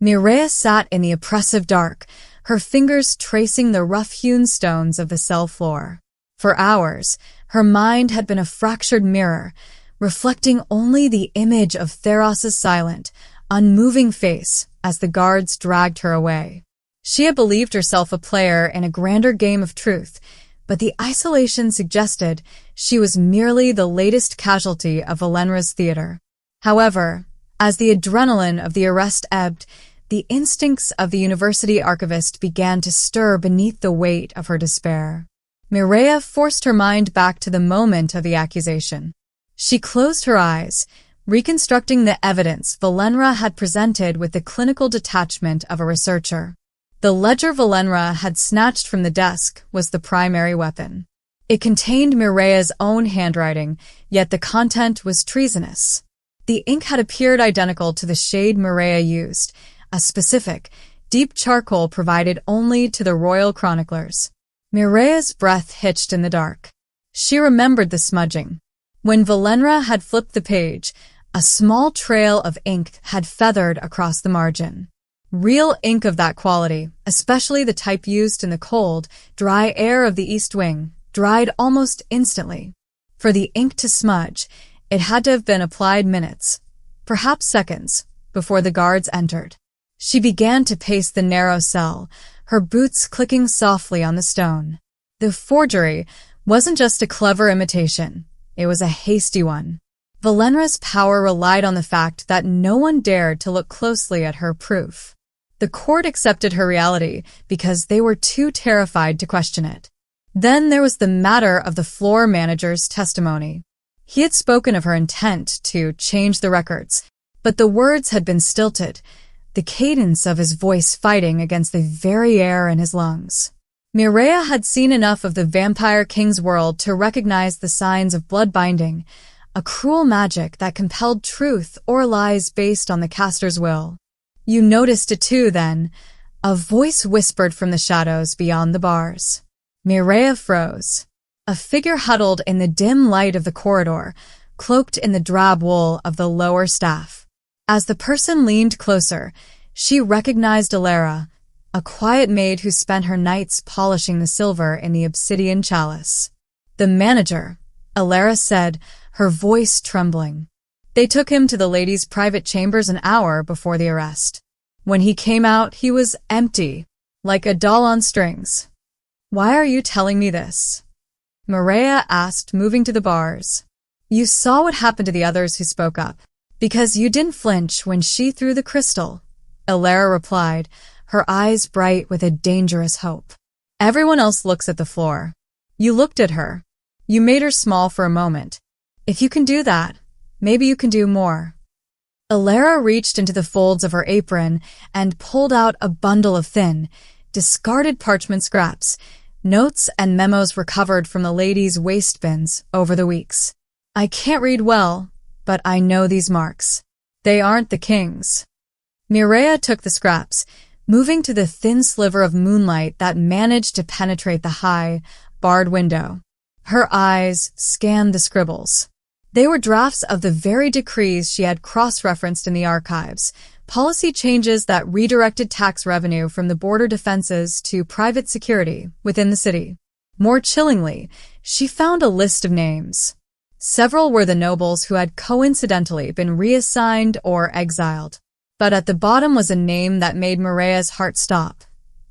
Mireia sat in the oppressive dark, her fingers tracing the rough-hewn stones of the cell floor. For hours, her mind had been a fractured mirror, reflecting only the image of Theros' silent, unmoving face as the guards dragged her away. She had believed herself a player in a grander game of truth, but the isolation suggested she was merely the latest casualty of Valenra's theater. However, as the adrenaline of the arrest ebbed, the instincts of the university archivist began to stir beneath the weight of her despair. Mireia forced her mind back to the moment of the accusation. She closed her eyes, reconstructing the evidence Valenra had presented with the clinical detachment of a researcher. The ledger Valenra had snatched from the desk was the primary weapon. It contained Mireia's own handwriting, yet the content was treasonous. The ink had appeared identical to the shade Mireia used, a specific, deep charcoal provided only to the royal chroniclers. Mireia's breath hitched in the dark. She remembered the smudging. When Valenra had flipped the page, a small trail of ink had feathered across the margin. Real ink of that quality, especially the type used in the cold, dry air of the East Wing, dried almost instantly. For the ink to smudge, it had to have been applied minutes, perhaps seconds, before the guards entered. She began to pace the narrow cell, her boots clicking softly on the stone. The forgery wasn't just a clever imitation, it was a hasty one. Valenra's power relied on the fact that no one dared to look closely at her proof. The court accepted her reality because they were too terrified to question it. Then there was the matter of the floor manager's testimony. He had spoken of her intent to change the records, but the words had been stilted, the cadence of his voice fighting against the very air in his lungs. Mireia had seen enough of the Vampire King's world to recognize the signs of blood binding, a cruel magic that compelled truth or lies based on the caster's will. You noticed it too, then. A voice whispered from the shadows beyond the bars. Mireia froze. A figure huddled in the dim light of the corridor, cloaked in the drab wool of the lower staff. As the person leaned closer, she recognized Alara, a quiet maid who spent her nights polishing the silver in the obsidian chalice. The manager, Alara said, her voice trembling. They took him to the lady's private chambers an hour before the arrest. When he came out, he was empty, like a doll on strings. "Why are you telling me this?" Mireia asked, moving to the bars. "You saw what happened to the others who spoke up. Because you didn't flinch when she threw the crystal," Alara replied, her eyes bright with a dangerous hope. "Everyone else looks at the floor. You looked at her. You made her small for a moment. If you can do that, maybe you can do more." Alara reached into the folds of her apron and pulled out a bundle of thin, discarded parchment scraps, notes and memos recovered from the ladies' waste bins over the weeks. "I can't read well, but I know these marks. They aren't the king's." Mireia took the scraps, moving to the thin sliver of moonlight that managed to penetrate the high, barred window. Her eyes scanned the scribbles. They were drafts of the very decrees she had cross-referenced in the archives, policy changes that redirected tax revenue from the border defenses to private security within the city. More chillingly, she found a list of names. Several were the nobles who had coincidentally been reassigned or exiled. But at the bottom was a name that made Mireia's heart stop: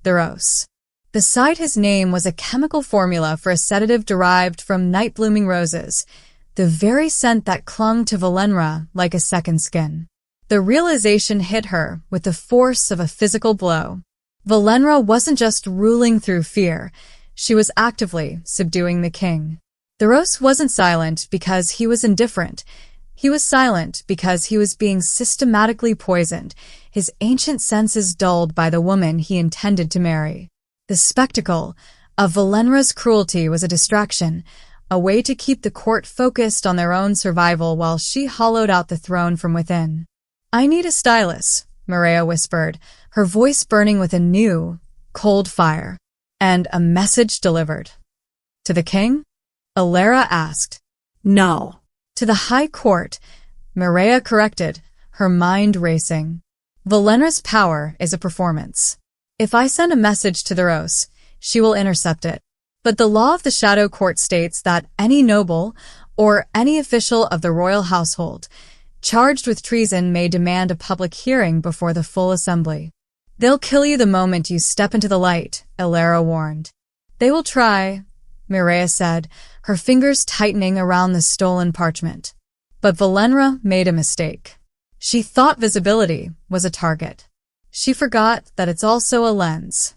Theros. Beside his name was a chemical formula for a sedative derived from night-blooming roses, the very scent that clung to Valenra like a second skin. The realization hit her with the force of a physical blow. Valenra wasn't just ruling through fear, she was actively subduing the king. Theros wasn't silent because he was indifferent. He was silent because he was being systematically poisoned, his ancient senses dulled by the woman he intended to marry. The spectacle of Valenra's cruelty was a distraction, a way to keep the court focused on their own survival while she hollowed out the throne from within. "I need a stylus," Mireia whispered, her voice burning with a new, cold fire. "And a message delivered." "To the king?" Alara asked. "No." "To the High Court," Mireia corrected, her mind racing. "Valenra's power is a performance. If I send a message to Theros, she will intercept it. But the law of the Shadow Court states that any noble or any official of the royal household charged with treason may demand a public hearing before the full assembly. They'll kill you the moment you step into the light, Ilera warned. They will try, Mireia said, her fingers tightening around the stolen parchment. But Valenra made a mistake. She thought visibility was a target. She forgot that it's also a lens.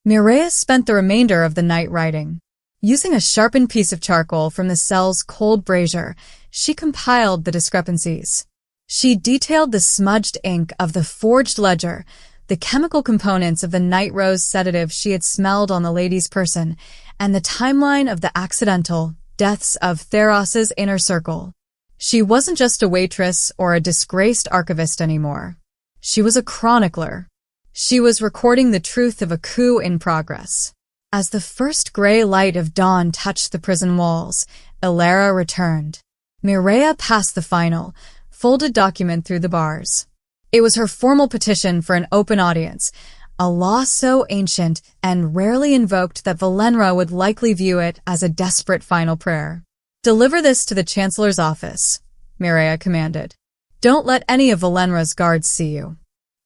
Mireia spent the remainder of the night writing. Using a sharpened piece of charcoal from the cell's cold brazier, she compiled the discrepancies. She detailed the smudged ink of the forged ledger, the chemical components of the night rose sedative she had smelled on the lady's person, and the timeline of the accidental deaths of Theros's inner circle. She wasn't just a waitress or a disgraced archivist anymore. She was a chronicler. She was recording the truth of a coup in progress. As the first gray light of dawn touched the prison walls, Ilera returned. Mireia passed the final, folded document through the bars. It was her formal petition for an open audience, a law so ancient and rarely invoked that Valenra would likely view it as a desperate final prayer. "Deliver this to the Chancellor's office," Mireia commanded. "Don't let any of Valenra's guards see you.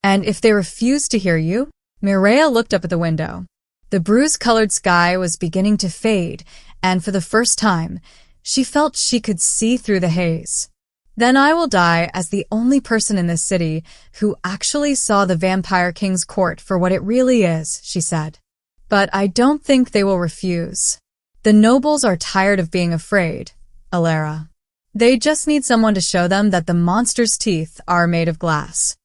And if they refuse to hear you," Mireia looked up at the window. The bruise-colored sky was beginning to fade, and for the first time, she felt she could see through the haze. "Then I will die as the only person in this city who actually saw the Vampire King's court for what it really is," she said. "But I don't think they will refuse. The nobles are tired of being afraid, Ilera. They just need someone to show them that the monster's teeth are made of glass."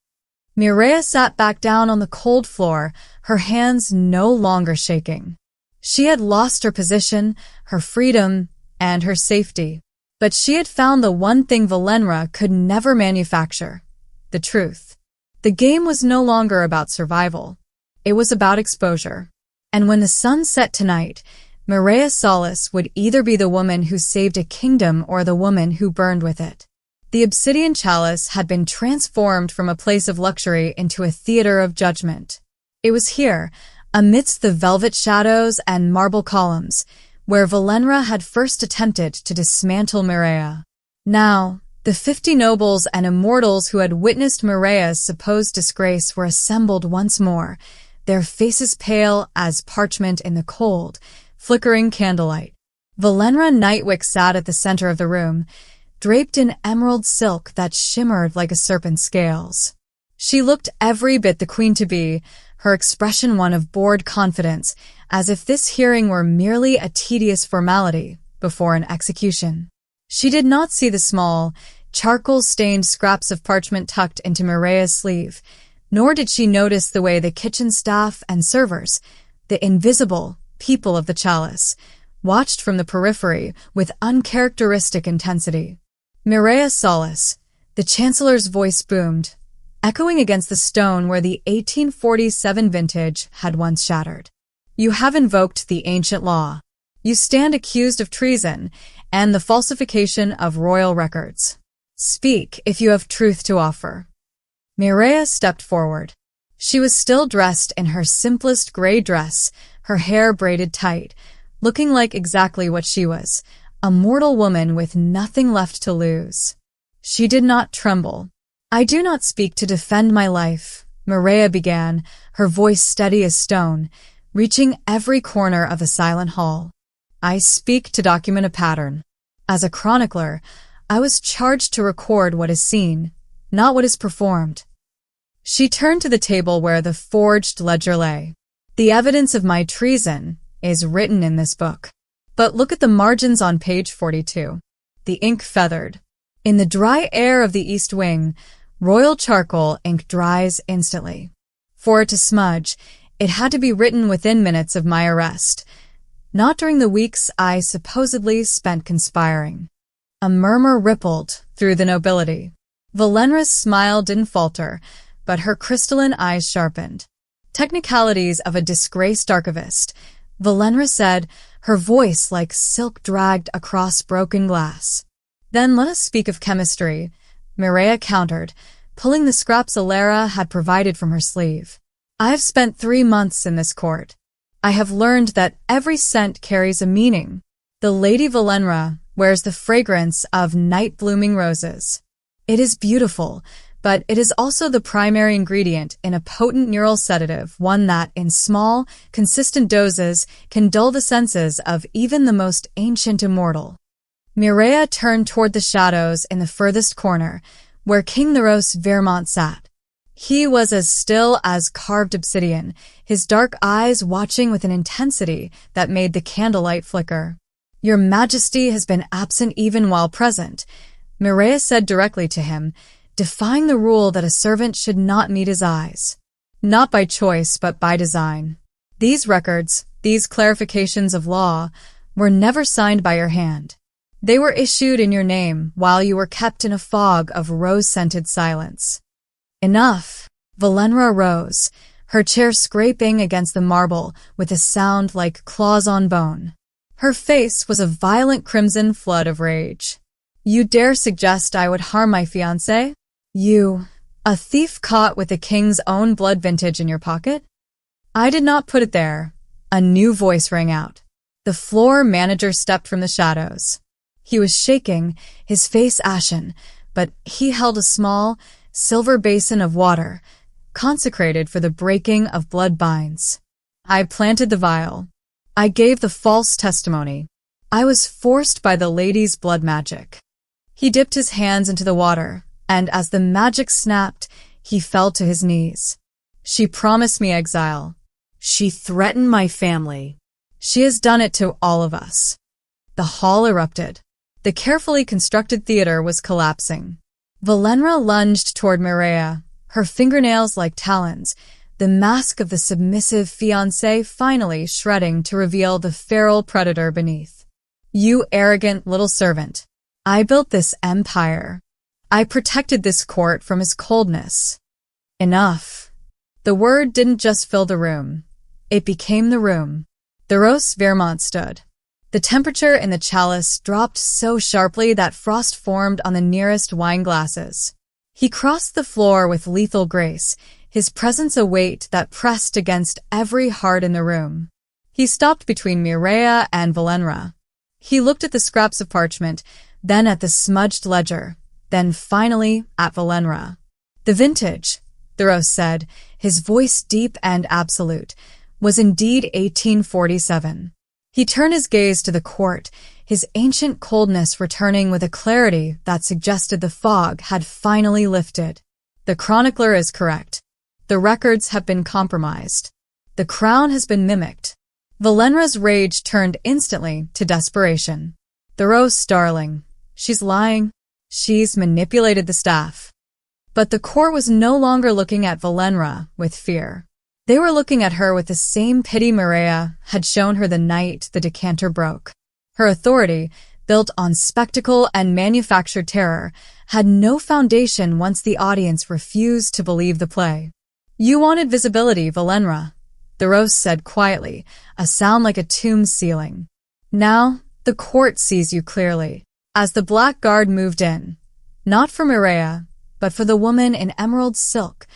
Mireia sat back down on the cold floor, her hands no longer shaking. She had lost her position, her freedom, and her safety. But she had found the one thing Valenra could never manufacture: the truth. The game was no longer about survival. It was about exposure. And when the sun set tonight, Mireia Solis would either be the woman who saved a kingdom or the woman who burned with it. The obsidian chalice had been transformed from a place of luxury into a theater of judgment. It was here, amidst the velvet shadows and marble columns, where Valenra had first attempted to dismantle Mireia. Now, the 50 nobles and immortals who had witnessed Mireia's supposed disgrace were assembled once more, their faces pale as parchment in the cold, flickering candlelight. Valenra Nightwick sat at the center of the room, draped in emerald silk that shimmered like a serpent's scales. She looked every bit the queen-to-be, her expression one of bored confidence, as if this hearing were merely a tedious formality before an execution. She did not see the small, charcoal-stained scraps of parchment tucked into Mireia's sleeve, nor did she notice the way the kitchen staff and servers, the invisible people of the chalice, watched from the periphery with uncharacteristic intensity. "Mireia Solis," the Chancellor's voice boomed, echoing against the stone where the 1847 vintage had once shattered. "You have invoked the ancient law. You stand accused of treason and the falsification of royal records. Speak if you have truth to offer." Mireia stepped forward. She was still dressed in her simplest gray dress, her hair braided tight, looking like exactly what she was, a mortal woman with nothing left to lose. She did not tremble. "I do not speak to defend my life," Mireia began, her voice steady as stone, reaching every corner of the silent hall. "I speak to document a pattern. As a chronicler, I was charged to record what is seen, not what is performed." She turned to the table where the forged ledger lay. "The evidence of my treason is written in this book. But look at the margins on page 42. The ink feathered. In the dry air of the East Wing, royal charcoal ink dries instantly. For it to smudge, it had to be written within minutes of my arrest, not during the weeks I supposedly spent conspiring." A murmur rippled through the nobility. Valenra's smile didn't falter, but her crystalline eyes sharpened. "Technicalities of a disgraced archivist," Valenra said, her voice like silk dragged across broken glass. "Then let us speak of chemistry," Mireia countered, pulling the scraps Ilera had provided from her sleeve. "I have spent 3 months in this court. I have learned that every scent carries a meaning. The Lady Valenra wears the fragrance of night-blooming roses. It is beautiful, but it is also the primary ingredient in a potent neural sedative, one that, in small, consistent doses, can dull the senses of even the most ancient immortal. Mireia turned toward the shadows in the furthest corner, where King Theros Vermont sat. He was as still as carved obsidian, his dark eyes watching with an intensity that made the candlelight flicker. "Your Majesty has been absent even while present," Mireia said directly to him, defying the rule that a servant should not meet his eyes. Not by choice, but by design. These records, these clarifications of law, were never signed by your hand. They were issued in your name while you were kept in a fog of rose-scented silence. Enough. Valenra rose, her chair scraping against the marble with a sound like claws on bone. Her face was a violent crimson flood of rage. "You dare suggest I would harm my fiancé? You, a thief caught with the king's own blood vintage in your pocket?" "I did not put it there." A new voice rang out. The floor manager stepped from the shadows. He was shaking, his face ashen, but he held a small, silver basin of water, consecrated for the breaking of blood binds. "I planted the vial. I gave the false testimony. I was forced by the lady's blood magic." He dipped his hands into the water, and as the magic snapped, he fell to his knees. "She promised me exile. She threatened my family. She has done it to all of us." The hall erupted. The carefully constructed theater was collapsing. Valenra lunged toward Mireia, her fingernails like talons, the mask of the submissive fiancé finally shredding to reveal the feral predator beneath. "You arrogant little servant. I built this empire. I protected this court from his coldness." Enough. The word didn't just fill the room. It became the room. Theros Vermont stood. The temperature in the chalice dropped so sharply that frost formed on the nearest wine glasses. He crossed the floor with lethal grace, his presence a weight that pressed against every heart in the room. He stopped between Mireia and Valenra. He looked at the scraps of parchment, then at the smudged ledger, then finally at Valenra. "The vintage," Theros said, his voice deep and absolute, "was indeed 1847. He turned his gaze to the court, his ancient coldness returning with a clarity that suggested the fog had finally lifted. "The chronicler is correct. The records have been compromised. The crown has been mimicked." Valenra's rage turned instantly to desperation. "Theros, darling. She's lying. She's manipulated the staff." But the court was no longer looking at Valenra with fear. They were looking at her with the same pity Mireia had shown her the night the decanter broke. Her authority, built on spectacle and manufactured terror, had no foundation once the audience refused to believe the play. "You wanted visibility, Valenra," Theros said quietly, a sound like a tomb ceiling. "Now, the court sees you clearly." As the black guard moved in, not for Mireia, but for the woman in emerald silk,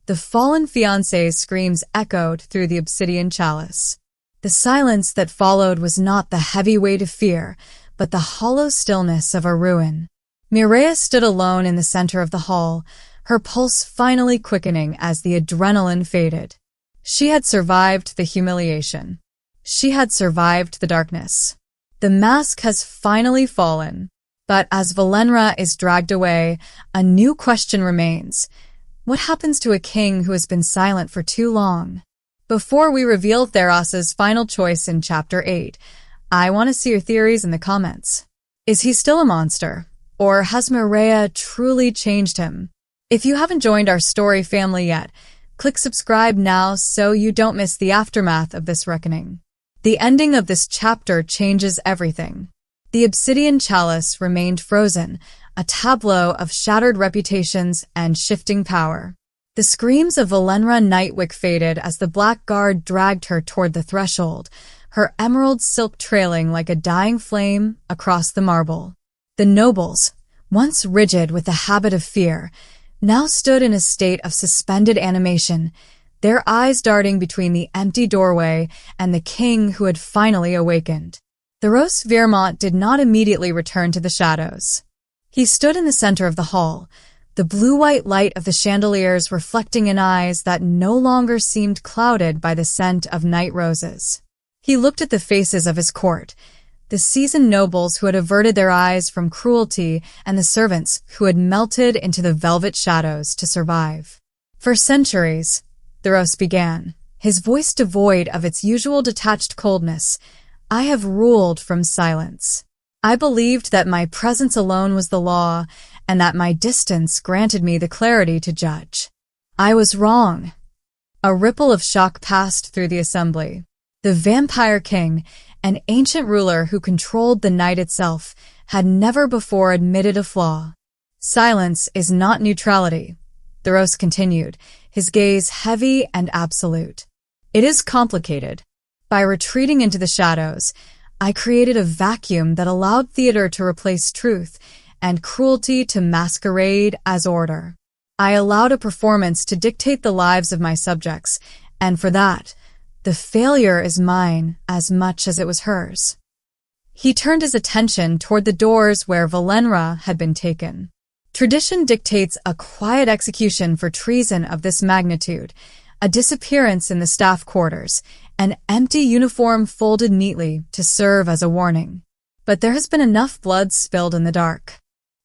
the fallen fiancé's screams echoed through the obsidian chalice. The silence that followed was not the heavy weight of fear, but the hollow stillness of a ruin. Mireia stood alone in the center of the hall, her pulse finally quickening as the adrenaline faded. She had survived the humiliation. She had survived the darkness. The mask has finally fallen. But as Valenra is dragged away, a new question remains. What happens to a king who has been silent for too long? Before we reveal Theros' final choice in Chapter 8, I want to see your theories in the comments. Is he still a monster? Or has Mireia truly changed him? If you haven't joined our story family yet, click subscribe now so you don't miss the aftermath of this reckoning. The ending of this chapter changes everything. The obsidian chalice remained frozen, a tableau of shattered reputations and shifting power. The screams of Valenra Nightwick faded as the black guard dragged her toward the threshold, her emerald silk trailing like a dying flame across the marble. The nobles, once rigid with the habit of fear, now stood in a state of suspended animation, their eyes darting between the empty doorway and the king who had finally awakened. Theros Vermont did not immediately return to the shadows. He stood in the center of the hall, the the blue-white light of the chandeliers reflecting in eyes that no longer seemed clouded by the scent of night roses. He looked at the faces of his court, the seasoned nobles who had averted their eyes from cruelty and the servants who had melted into the velvet shadows to survive. For centuries, Theros began, his voice devoid of its usual detached coldness, I have ruled from silence. I believed that my presence alone was the law, and that my distance granted me the clarity to judge. I was wrong. A ripple of shock passed through the assembly. The Vampire King, an ancient ruler who controlled the night itself, had never before admitted a flaw. Silence is not neutrality, Theros continued, his gaze heavy and absolute. It is complicated. By retreating into the shadows, I created a vacuum that allowed theater to replace truth and cruelty to masquerade as order. I allowed a performance to dictate the lives of my subjects, and for that, the failure is mine as much as it was hers. He turned his attention toward the doors where Valenra had been taken. Tradition dictates a quiet execution for treason of this magnitude, a disappearance in the staff quarters, an empty uniform folded neatly to serve as a warning. But there has been enough blood spilled in the dark.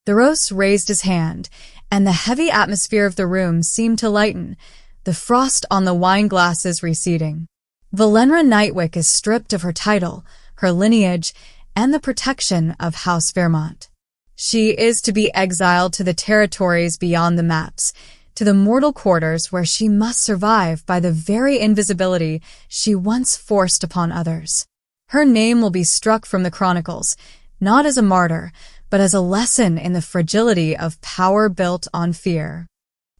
Theros raised his hand, and the heavy atmosphere of the room seemed to lighten, the frost on the wine glasses receding. Valenra Nightwick is stripped of her title, her lineage, and the protection of House Fairmont. She is to be exiled to the territories beyond the maps, to the mortal quarters where she must survive by the very invisibility she once forced upon others. Her name will be struck from the chronicles, not as a martyr, but as a lesson in the fragility of power built on fear.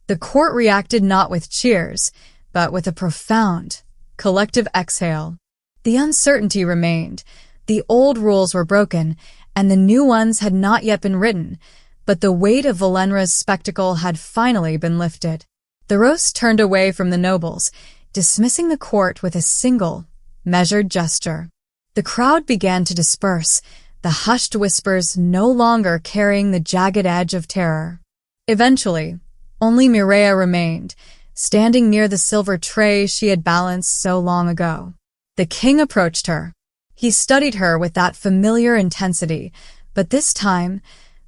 The court reacted not with cheers, but with a profound, collective exhale. The uncertainty remained. The old rules were broken, and the new ones had not yet been written, but the weight of Valenra's spectacle had finally been lifted. Theros turned away from the nobles, dismissing the court with a single, measured gesture. The crowd began to disperse, the hushed whispers no longer carrying the jagged edge of terror. Eventually, only Mireia remained, standing near the silver tray she had balanced so long ago. The king approached her. He studied her with that familiar intensity, but this time,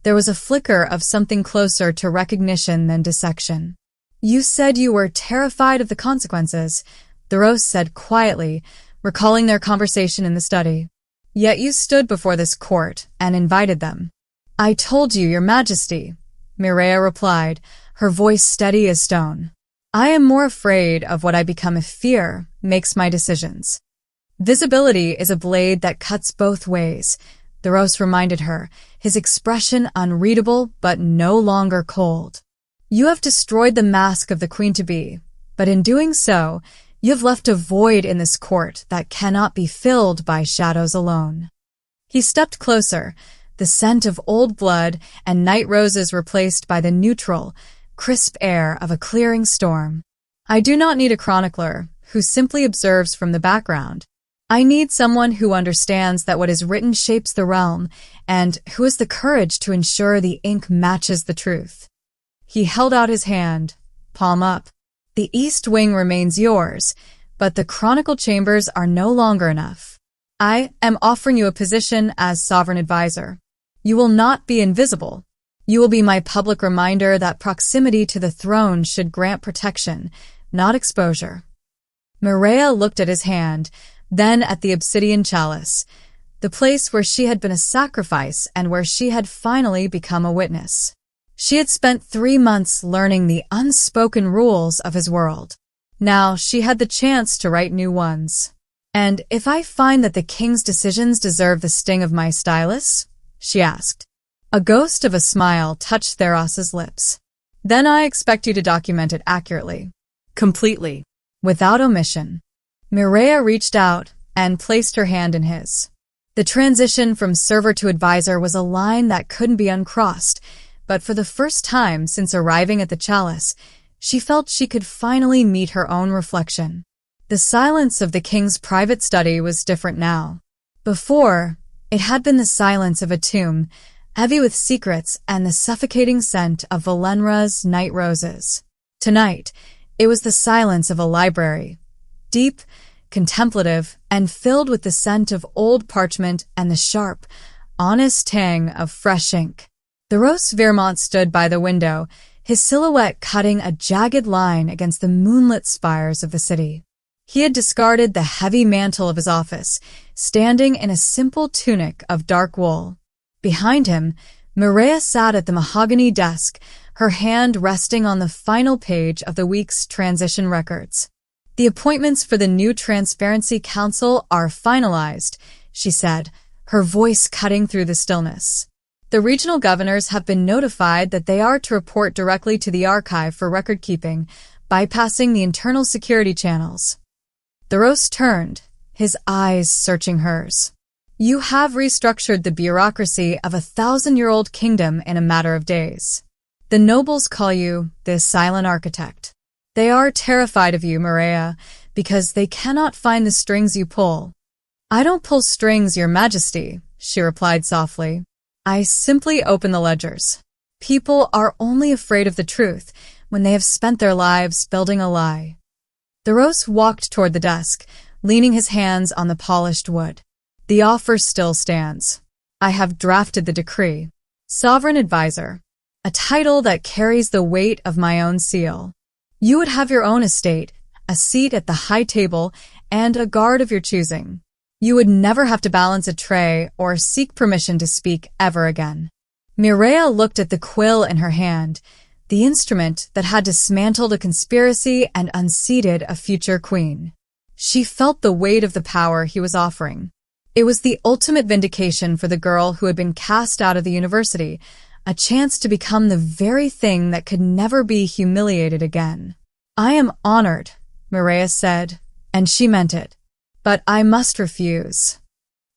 there was a flicker of something closer to recognition than dissection. You said you were terrified of the consequences, Theros said quietly, recalling their conversation in the study. Yet you stood before this court and invited them. I told you, Your Majesty, Mireia replied, her voice steady as stone. I am more afraid of what I become if fear makes my decisions. Visibility is a blade that cuts both ways, Theros reminded her, his expression unreadable but no longer cold. You have destroyed the mask of the Queen-to-be, but in doing so, you have left a void in this court that cannot be filled by shadows alone. He stepped closer, the scent of old blood and night roses replaced by the neutral, crisp air of a clearing storm. I do not need a chronicler who simply observes from the background. I need someone who understands that what is written shapes the realm and who has the courage to ensure the ink matches the truth. He held out his hand, palm up. The East Wing remains yours, but the Chronicle Chambers are no longer enough. I am offering you a position as Sovereign Advisor. You will not be invisible. You will be my public reminder that proximity to the throne should grant protection, not exposure. Mireia looked at his hand, then at the obsidian chalice, the place where she had been a sacrifice and where she had finally become a witness. She had spent 3 months learning the unspoken rules of his world. Now she had the chance to write new ones. And if I find that the king's decisions deserve the sting of my stylus? She asked. A ghost of a smile touched Theros's lips. Then I expect you to document it accurately. Completely. Without omission. Mireia reached out and placed her hand in his. The transition from server to advisor was a line that couldn't be uncrossed, but for the first time since arriving at the chalice, she felt she could finally meet her own reflection. The silence of the king's private study was different now. Before, it had been the silence of a tomb, heavy with secrets and the suffocating scent of Valenra's night roses. Tonight, it was the silence of a library, deep, contemplative, and filled with the scent of old parchment and the sharp, honest tang of fresh ink. The Rose Vermont stood by the window, his silhouette cutting a jagged line against the moonlit spires of the city. He had discarded the heavy mantle of his office, standing in a simple tunic of dark wool. Behind him, Mireia sat at the mahogany desk, her hand resting on the final page of the week's transition records. "The appointments for the new Transparency Council are finalized," she said, her voice cutting through the stillness. "The regional governors have been notified that they are to report directly to the archive for record-keeping, bypassing the internal security channels." The Rose turned, his eyes searching hers. "You have restructured the bureaucracy of a 1,000-year-old kingdom in a matter of days. The nobles call you the silent architect. They are terrified of you, Mireia, because they cannot find the strings you pull." "I don't pull strings, Your Majesty," she replied softly. "I simply open the ledgers. People are only afraid of the truth when they have spent their lives building a lie." The Rose walked toward the desk, leaning his hands on the polished wood. "The offer still stands. I have drafted the decree. Sovereign Advisor, a title that carries the weight of my own seal. You would have your own estate, a seat at the high table, and a guard of your choosing. You would never have to balance a tray or seek permission to speak ever again." Mireia looked at the quill in her hand, the instrument that had dismantled a conspiracy and unseated a future queen. She felt the weight of the power he was offering. It was the ultimate vindication for the girl who had been cast out of the university, a chance to become the very thing that could never be humiliated again. "I am honored," Mireia said, and she meant it. "But I must refuse."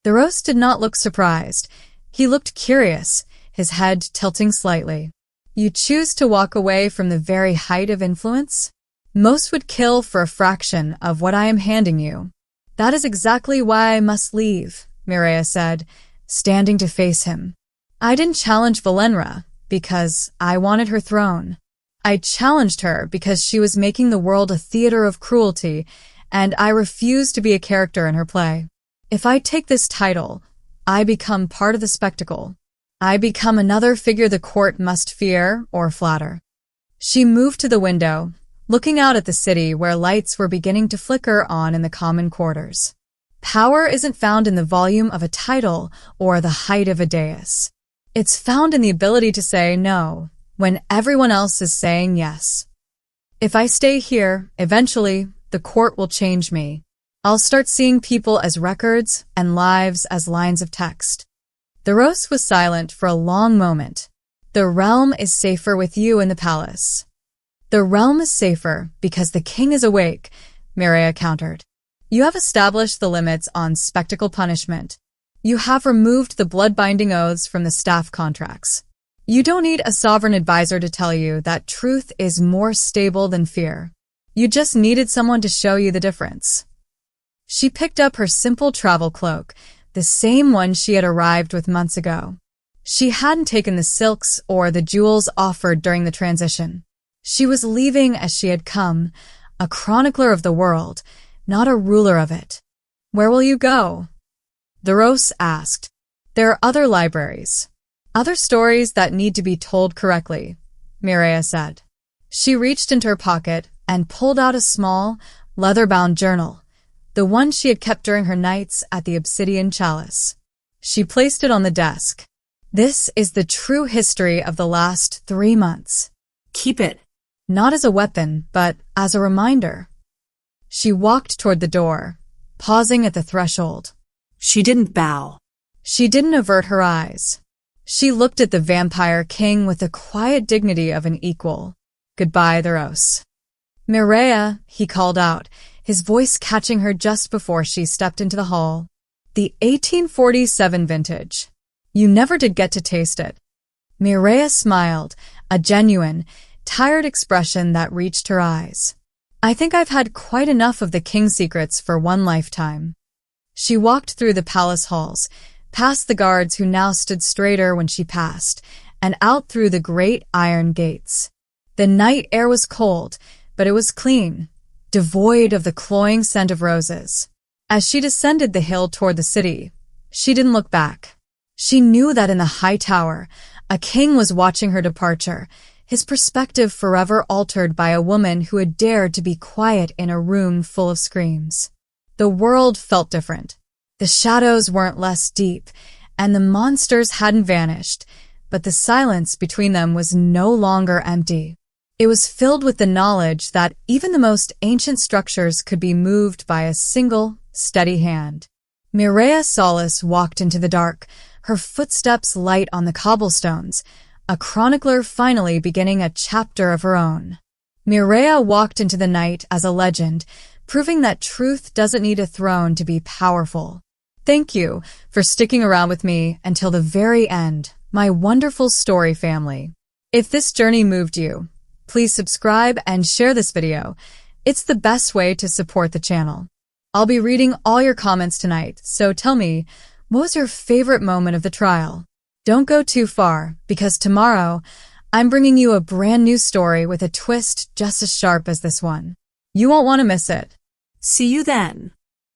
The Rose did not look surprised. He looked curious, his head tilting slightly. "You choose to walk away from the very height of influence? Most would kill for a fraction of what I am handing you." "That is exactly why I must leave," Mireia said, standing to face him. "I didn't challenge Valenra because I wanted her throne. I challenged her because she was making the world a theater of cruelty, and I refused to be a character in her play. If I take this title, I become part of the spectacle. I become another figure the court must fear or flatter." She moved to the window, looking out at the city where lights were beginning to flicker on in the common quarters. Power isn't found in the volume of a title or the height of a dais. It's found in the ability to say no when everyone else is saying yes. "If I stay here, eventually, the court will change me. I'll start seeing people as records and lives as lines of text." The Rose was silent for a long moment. "The realm is safer with you in the palace." "The realm is safer because the king is awake," Mireia countered. "You have established the limits on spectacle punishment. You have removed the blood-binding oaths from the staff contracts. You don't need a sovereign advisor to tell you that truth is more stable than fear. You just needed someone to show you the difference." She picked up her simple travel cloak, the same one she had arrived with months ago. She hadn't taken the silks or the jewels offered during the transition. She was leaving as she had come, a chronicler of the world, not a ruler of it. "Where will you go?" The Rose asked. "There are other libraries. Other stories that need to be told correctly," Mireia said. She reached into her pocket and pulled out a small, leather-bound journal, the one she had kept during her nights at the Obsidian Chalice. She placed it on the desk. "This is the true history of the last 3 months. "Keep it." Not as a weapon, but as a reminder." She walked toward the door, pausing at the threshold. She didn't bow. She didn't avert her eyes. She looked at the vampire king with the quiet dignity of an equal. "Goodbye, the Rose." "Mireia," he called out, his voice catching her just before she stepped into the hall. "The 1847 vintage. You never did get to taste it." Mireia smiled, a genuine, tired expression that reached her eyes. "I think I've had quite enough of the king's secrets for one lifetime." She walked through the palace halls, past the guards who now stood straighter when she passed, and out through the great iron gates. The night air was cold, but it was clean, devoid of the cloying scent of roses. As she descended the hill toward the city, she didn't look back. She knew that in the high tower, a king was watching her departure, his perspective forever altered by a woman who had dared to be quiet in a room full of screams. The world felt different. The shadows weren't less deep, and the monsters hadn't vanished, but the silence between them was no longer empty. It was filled with the knowledge that even the most ancient structures could be moved by a single, steady hand. Mireia Solis walked into the dark, her footsteps light on the cobblestones, a chronicler finally beginning a chapter of her own. Mireia walked into the night as a legend, proving that truth doesn't need a throne to be powerful. Thank you for sticking around with me until the very end, my wonderful story family. If this journey moved you, please subscribe and share this video. It's the best way to support the channel. I'll be reading all your comments tonight, so tell me, what was your favorite moment of the trial? Don't go too far, because tomorrow, I'm bringing you a brand new story with a twist just as sharp as this one. You won't want to miss it. See you then.